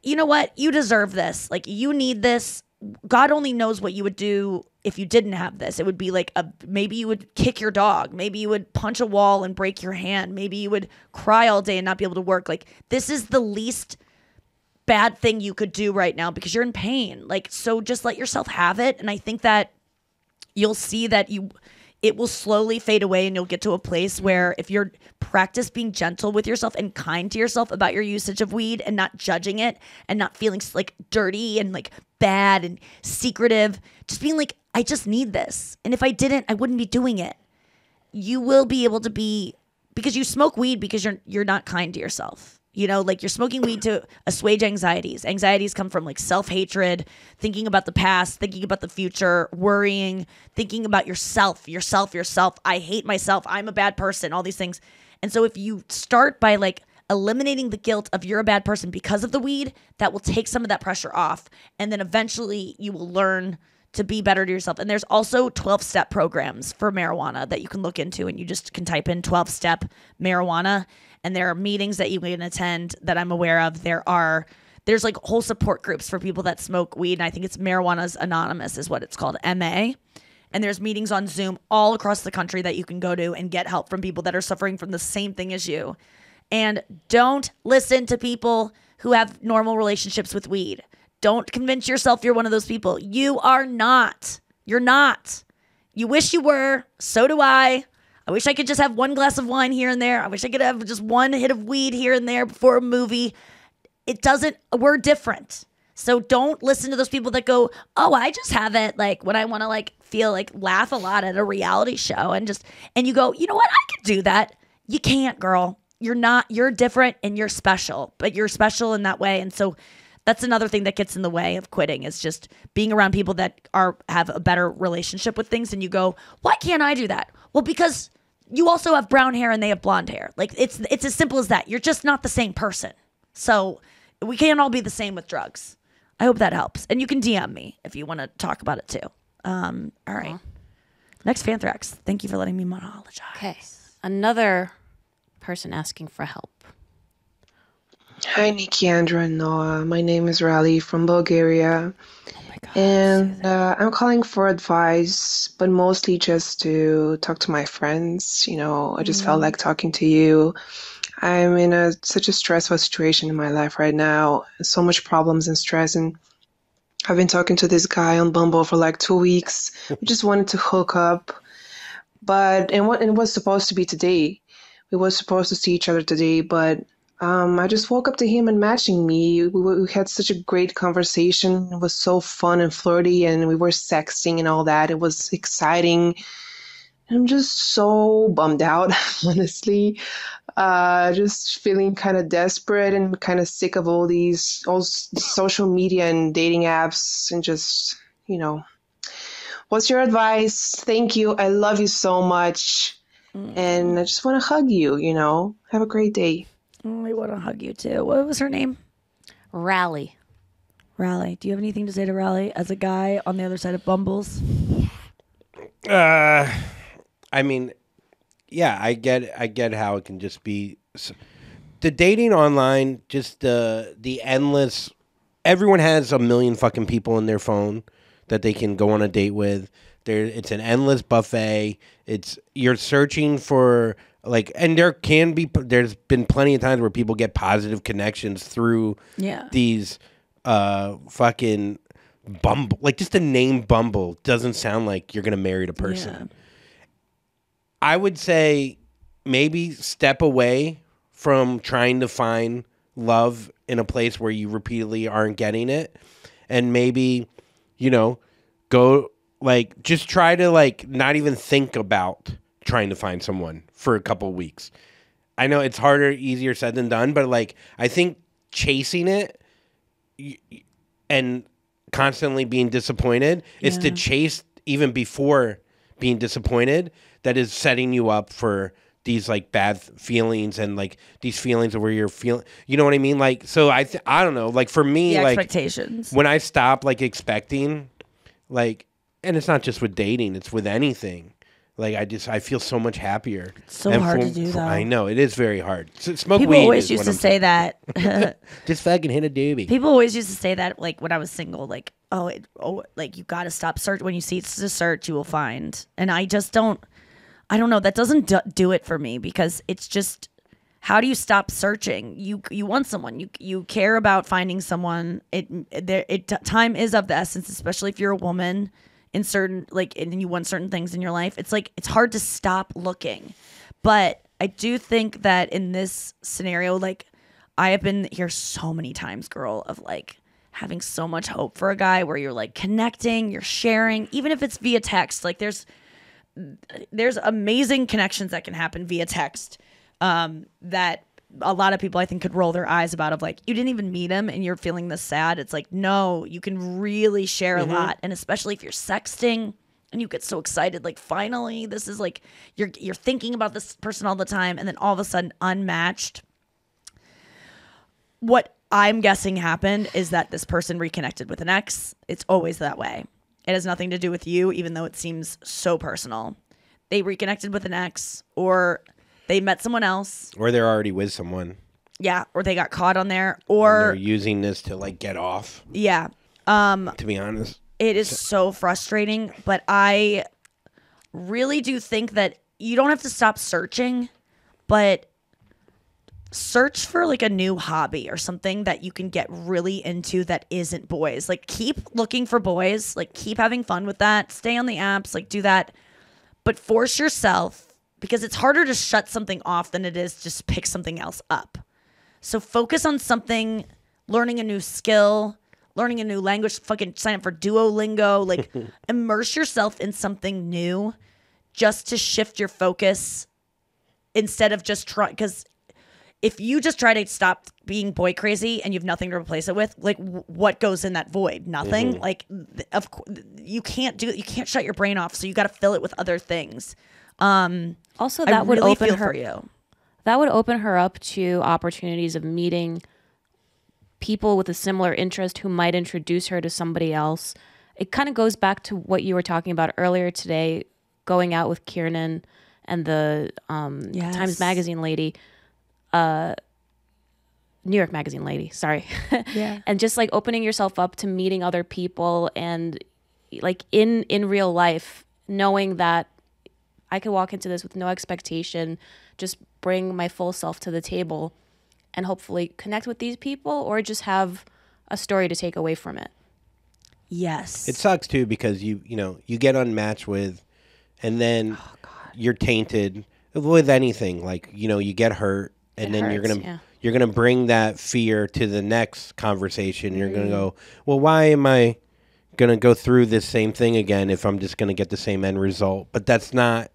you know what? You deserve this. Like, you need this. God only knows what you would do if you didn't have this. It would be like, maybe you would kick your dog. Maybe you would punch a wall and break your hand. Maybe you would cry all day and not be able to work. Like, this is the least bad thing you could do right now because you're in pain. Like, so just let yourself have it. And I think that you'll see that it will slowly fade away, and you'll get to a place where if you're practice being gentle with yourself and kind to yourself about your usage of weed and not judging it and not feeling like dirty and like bad and secretive, just being like, I just need this. And if I didn't, I wouldn't be doing it. You will be able to be, because you smoke weed because you're not kind to yourself. You know, like, you're smoking weed to assuage anxieties. Anxieties come from like self-hatred, thinking about the past, thinking about the future, worrying, thinking about yourself. I hate myself. I'm a bad person, all these things. And so if you start by like eliminating the guilt of you're a bad person because of the weed, that will take some of that pressure off. And then eventually you will learn to be better to yourself. And there's also 12-step programs for marijuana that you can look into, and you just can type in 12-step marijuana. And there are meetings that you can attend that I'm aware of. There's like whole support groups for people that smoke weed. And I think it's Marijuana's Anonymous is what it's called, MA. And there's meetings on Zoom all across the country that you can go to and get help from people that are suffering from the same thing as you. And don't listen to people who have normal relationships with weed. Don't convince yourself you're one of those people. You are not. You're not. You wish you were. So do I. I wish I could just have one glass of wine here and there. I wish I could have just one hit of weed here and there before a movie. We're different. So don't listen to those people that go, oh, I just have it like when I want to like feel like laugh a lot at a reality show and you go, you know what? I could do that. You can't, girl. You're different and you're special, but you're special in that way. And so that's another thing that gets in the way of quitting, is just being around people that have a better relationship with things. And you go, why can't I do that? Well, because you also have brown hair and they have blonde hair. Like, it's as simple as that. You're just not the same person. So we can't all be the same with drugs. I hope that helps. And you can DM me if you want to talk about it too. All right. Next, Fanthrax. Thank you for letting me monologize. Okay. Another person asking for help. Hi, Nikki, Andrew, and Noah. My name is Rally from Bulgaria. Oh my God. And I'm calling for advice, but mostly just to talk to my friends. You know, I just felt like talking to you. I'm in such a stressful situation in my life right now. So much problems and stress. And I've been talking to this guy on Bumble for like 2 weeks. We just wanted to hook up. It was supposed to be today. We were supposed to see each other today, but I just woke up to him and matching me. We had such a great conversation. It was so fun and flirty, and we were sexting and all that. It was exciting. I'm just so bummed out, honestly. Just feeling kind of desperate and kind of sick of all social media and dating apps, and just, you know. What's your advice? Thank you. I love you so much. And I just want to hug you, you know. Have a great day. I want to hug you too. What was her name? Rally. Rally. Do you have anything to say to Rally as a guy on the other side of Bumbles? I mean, yeah, I get how it can just be the dating online, just the endless. Everyone has a million fucking people in their phone that they can go on a date with. It's an endless buffet. You're searching for like, and there's been plenty of times where people get positive connections through these fucking Bumble. Like, just the name Bumble doesn't sound like you're gonna marry the person. Yeah. I would say maybe step away from trying to find love in a place where you repeatedly aren't getting it, and maybe, go just try to not even think about trying to find someone for a couple of weeks. I know it's harder, easier said than done, but I think chasing it and constantly being disappointed is to chase even before being disappointed. That is setting you up for these bad feelings and these feelings where you're feeling, you know what I mean? So I don't know, for me, the expectations. When I stop expecting, and it's not just with dating, it's with anything. I feel so much happier. It's so hard to do, though. I know, it is very hard. Smoke People weed. always used to say that. Just fucking hit a doobie. People always used to say that, when I was single, you got to stop search. When you see it's to search, you will find. And I just don't. I don't know. That doesn't do it for me, because it's just, how do you stop searching? You want someone. You care about finding someone. Time is of the essence, especially if you're a woman in certain, and you want certain things in your life. It's it's hard to stop looking. But I do think that in this scenario, I have been here so many times, girl, of having so much hope for a guy where you're connecting, you're sharing, even if it's via text. There's amazing connections that can happen via text that a lot of people, I think, could roll their eyes about, of you didn't even meet him and you're feeling this sad. It's no, you can really share a lot. And especially if you're sexting and you get so excited, finally, this is you're thinking about this person all the time, and then all of a sudden unmatched. What I'm guessing happened is that this person reconnected with an ex. It's always that way. It has nothing to do with you, even though it seems so personal. They reconnected with an ex, or they met someone else. Or they're already with someone. Yeah, or they got caught on there. And Or they're using this to get off. Yeah. To be honest. It is so frustrating, but I really do think that you don't have to stop searching, but search for a new hobby or something that you can get really into that isn't boys. Keep looking for boys, keep having fun with that. Stay on the apps, do that. But force yourself, because it's harder to shut something off than it is to just pick something else up. So focus on something, learning a new skill, learning a new language, fucking sign up for Duolingo, immerse yourself in something new just to shift your focus instead of just try, because if you just try to stop being boy crazy and you have nothing to replace it with, what goes in that void? Nothing. Of course, you can't shut your brain off. So you got to fill it with other things. Also, that would really open feel her. for you. That would open her up to opportunities of meeting people with a similar interest who might introduce her to somebody else. It kind of goes back to what you were talking about earlier today, going out with Kiernan and the Yes. Times Magazine lady. New York Magazine lady, sorry. Yeah. And just opening yourself up to meeting other people, and in real life, knowing that I could walk into this with no expectation, just bring my full self to the table and hopefully connect with these people, or just have a story to take away from it. Yes. It sucks too, because you get unmatched with, and then you're tainted with anything. You get hurt. And then you're gonna bring that fear to the next conversation. You're gonna go, well, why am I gonna go through this same thing again if I'm just gonna get the same end result? But that's not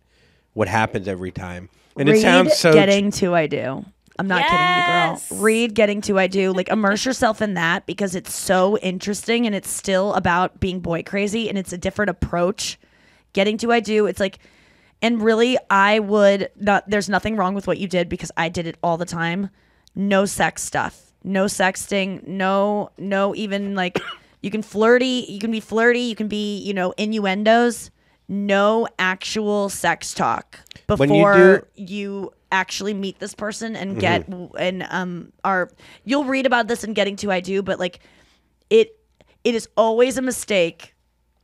what happens every time. And Read it sounds so. Getting to I Do. I'm not kidding you, girl. Read Getting to I Do. Immerse yourself in that, because it's so interesting, and it's still about being boy crazy, and it's a different approach. Getting to I Do. It's and really, I would not, there's nothing wrong with what you did, because I did it all the time. No sex stuff, no sexting, no even you can be flirty, you can be, innuendos, no actual sex talk before you actually meet this person and get, and you'll read about this in Getting to I Do, but it is always a mistake.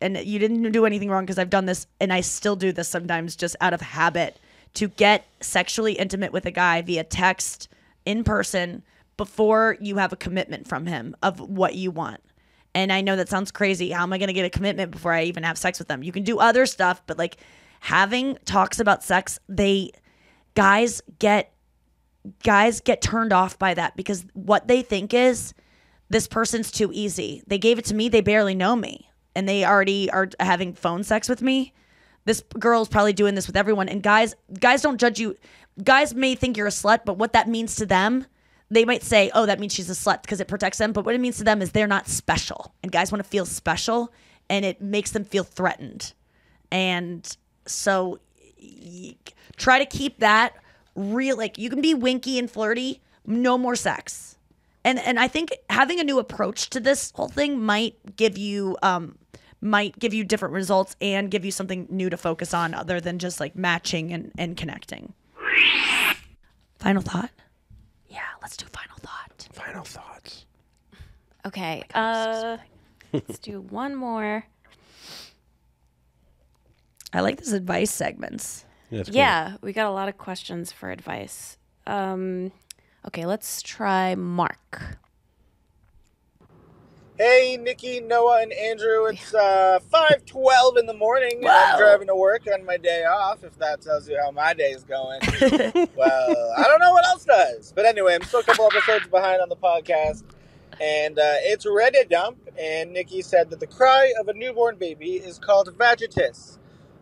And you didn't do anything wrong, because I've done this, and I still do this sometimes just out of habit, to get sexually intimate with a guy via text, in person, before you have a commitment from him of what you want. And I know that sounds crazy. How am I going to get a commitment before I even have sex with them? You can do other stuff, but having talks about sex, guys get turned off by that because what they think is this person's too easy. They gave it to me. They barely know me. And they already are having phone sex with me. This girl's probably doing this with everyone. And guys don't judge you. Guys may think you're a slut, but what that means to them, they might say, oh, that means she's a slut because it protects them. But what it means to them is they're not special. And guys want to feel special, and it makes them feel threatened. And so try to keep that real. Like, you can be winky and flirty, no more sex. And I think having a new approach to this whole thing might give you different results and give you something new to focus on other than just like matching and connecting. Final thought? Yeah, let's do final thought. Final thoughts. Okay. Let's do one more. I like this advice segments. That's cool. Yeah, we got a lot of questions for advice. Okay, let's try Mark. Hey, Nikki, Noah, and Andrew. It's 5:12 in the morning, and I'm driving to work on my day off, if that tells you how my day's going. Well, I don't know what else does. But anyway, I'm still a couple episodes behind on the podcast, and it's ready to dump, and Nikki said that the cry of a newborn baby is called vagitus,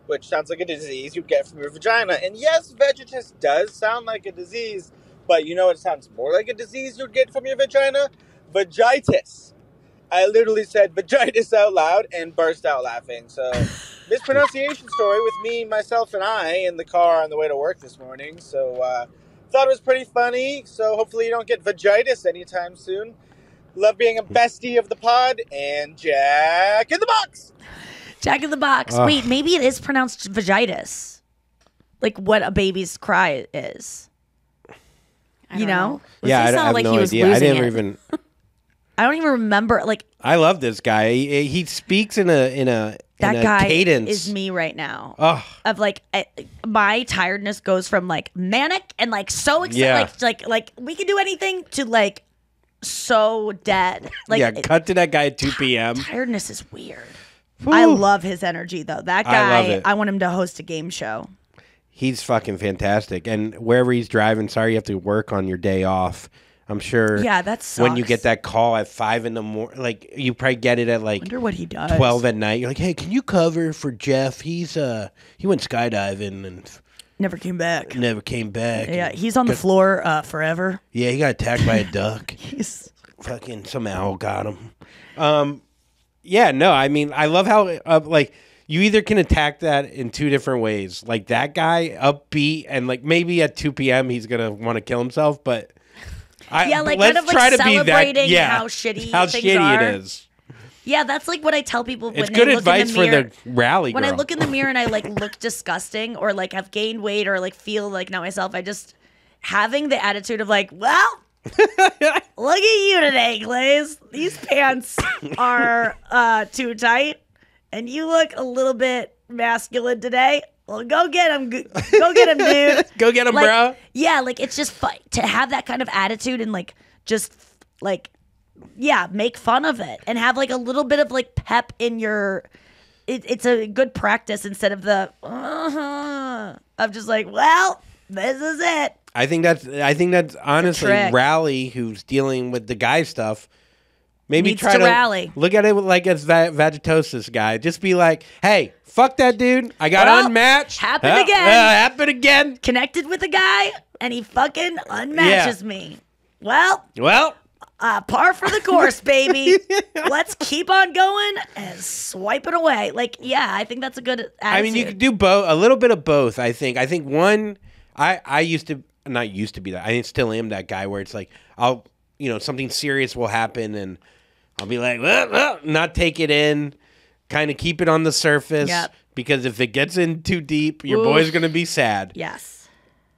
which sounds like a disease you get from your vagina. And yes, vagitus does sound like a disease, but you know it sounds more like a disease you'd get from your vagina? Vagitis. I literally said vagitis out loud and burst out laughing. So, mispronunciation story with me, myself, and I in the car on the way to work this morning. So, thought it was pretty funny. So, hopefully you don't get vagitis anytime soon. Love being a bestie of the pod, and Jack in the Box. Jack in the Box. Wait, maybe it is pronounced vagitis. Like what a baby's cry is. I don't know. I have like no he was idea. I losing never it. even. I don't even remember. Like, I love this guy. He speaks in a that guy cadence. is me right now. Oh. Of like, my tiredness goes from like manic and like so excited, Yeah. like we can do anything to like so dead. Like, yeah, cut to that guy at 2 p.m. Tiredness is weird. Whew. I love his energy though. That I love guy, it. I want him to host a game show. He's fucking fantastic. And wherever he's driving, sorry you have to work on your day off. I'm sure. Yeah, that sucks. When you get that call at 5 in the morning, like you probably get it at like Wonder what he does. 12 at night. You're like, hey, can you cover for Jeff? He went skydiving and Never came back. never came back. Yeah, And he's on the floor forever. yeah, he got attacked by a duck. He's Fucking some owl got him. Yeah, no, I mean, I love how like you either can attack that in two different ways. Like that guy, upbeat, and like maybe at 2 p.m. he's gonna want to kill himself, but like let's kind of like try to be that. celebrating Yeah, how shitty how things shitty are. it is. Yeah, that's like what I tell people when It's they good look advice in the for mirror. the rally When girl. I look in the mirror and I like look disgusting or like have gained weight or like feel like not myself, I just having the attitude of like, well, look at you today, Glaze. These pants are too tight and you look a little bit masculine today. Well, go get him. Go get him, dude. Go get him, Like, bro. yeah, like it's just fun to have that kind of attitude and like just like make fun of it and have like a little bit of like pep in your. It's a good practice instead of the of just like, well, this is it. I think that's honestly trick. Rally, who's dealing with the guy stuff. Maybe Needs try to to rally. Look at it like as vagitosis guy. Just be like, hey, fuck that dude. I got Well, unmatched. happened again. Happened again. Connected with a guy and he fucking unmatches me. Well, Well, par for the course, baby. Let's keep on going and swipe it away. Like, yeah, I think that's a good attitude. I mean, you could do both. A little bit of both. I think one. I used to not used to be that. I still am that guy where it's like I'll something serious will happen and I'll be like not take it in, kind of keep it on the surface. Yep. Because if it gets in too deep, your boy's gonna be sad. Yes.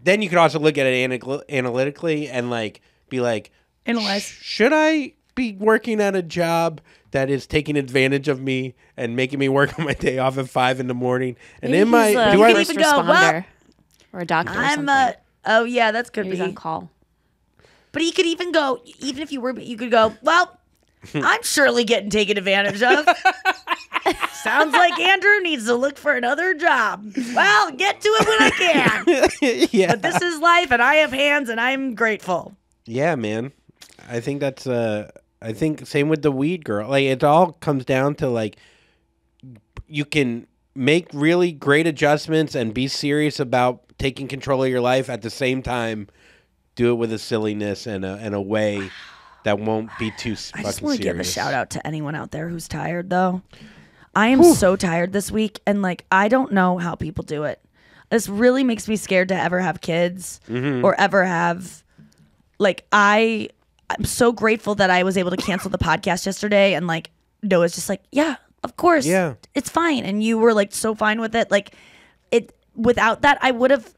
Then you could also look at it analytically and like be like, Analyze. should I be working at a job that is taking advantage of me and making me work on my day off at 5 in the morning? And Maybe am I? he's a Do I? first even go, well, responder or a doctor or I'm something. oh yeah, that's could Maybe be. he's on call. But he could even go, even if you could go, well, I'm surely getting taken advantage of. Sounds Sounds like Andrew needs to look for another job. Well, get to it when I can. Yeah. But this is life, and I have hands, and I'm grateful. Yeah, man. I think that's I think same with the weed girl. Like it all comes down to like you can make really great adjustments and be serious about taking control of your life at the same time. Do it with a silliness and a way that won't be too fucking I just want to give a serious. shout out to anyone out there who's tired, though. I am so tired this week, and like I don't know how people do it. This really makes me scared to ever have kids or ever have. Like I'm so grateful that I was able to cancel the podcast yesterday, and like Noah's just like, yeah, of course, Yeah. it's fine, and you were like so fine with it. Like it without that, I would have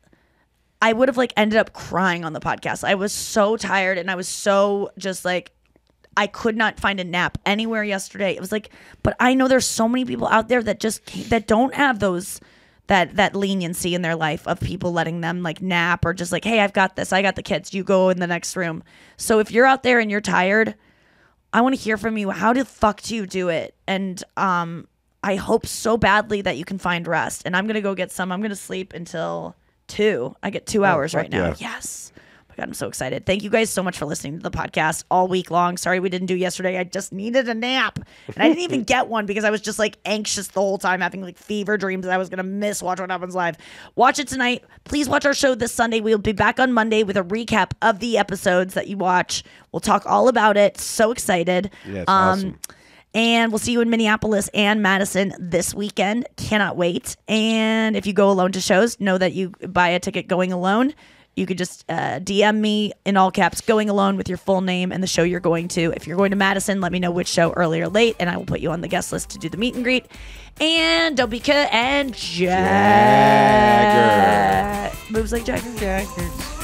like ended up crying on the podcast. I was so tired, and I was so just like I could not find a nap anywhere yesterday. It was like, but I know there's so many people out there that that don't have those that leniency in their life of people letting them like nap or just like, hey, I've got this. I got the kids. You go in the next room. So if you're out there and you're tired, I want to hear from you. How the fuck do you do it? And I hope so badly that you can find rest. And I'm gonna go get some. I'm gonna sleep until 2. I get 2 hours right now. yeah. Yes. Oh my God, I'm so excited. Thank you guys so much for listening to the podcast all week long. Sorry we didn't do yesterday. I just needed a nap. And I didn't even get one because I was just like anxious the whole time, having like fever dreams that I was going to miss Watch What Happens Live. Watch it tonight. Please watch our show this Sunday. We'll be back on Monday with a recap of the episodes that you watch. We'll talk all about it. So excited. Yeah, it's awesome. And we'll see you in Minneapolis and Madison this weekend. Cannot wait. And if you go alone to shows, know that you buy a ticket going alone. You could just DM me in all caps, going alone with your full name and the show you're going to. If you're going to Madison, let me know which show, early or late, and I will put you on the guest list to do the meet and greet. And Dobika and Jagger. Moves like Jagger.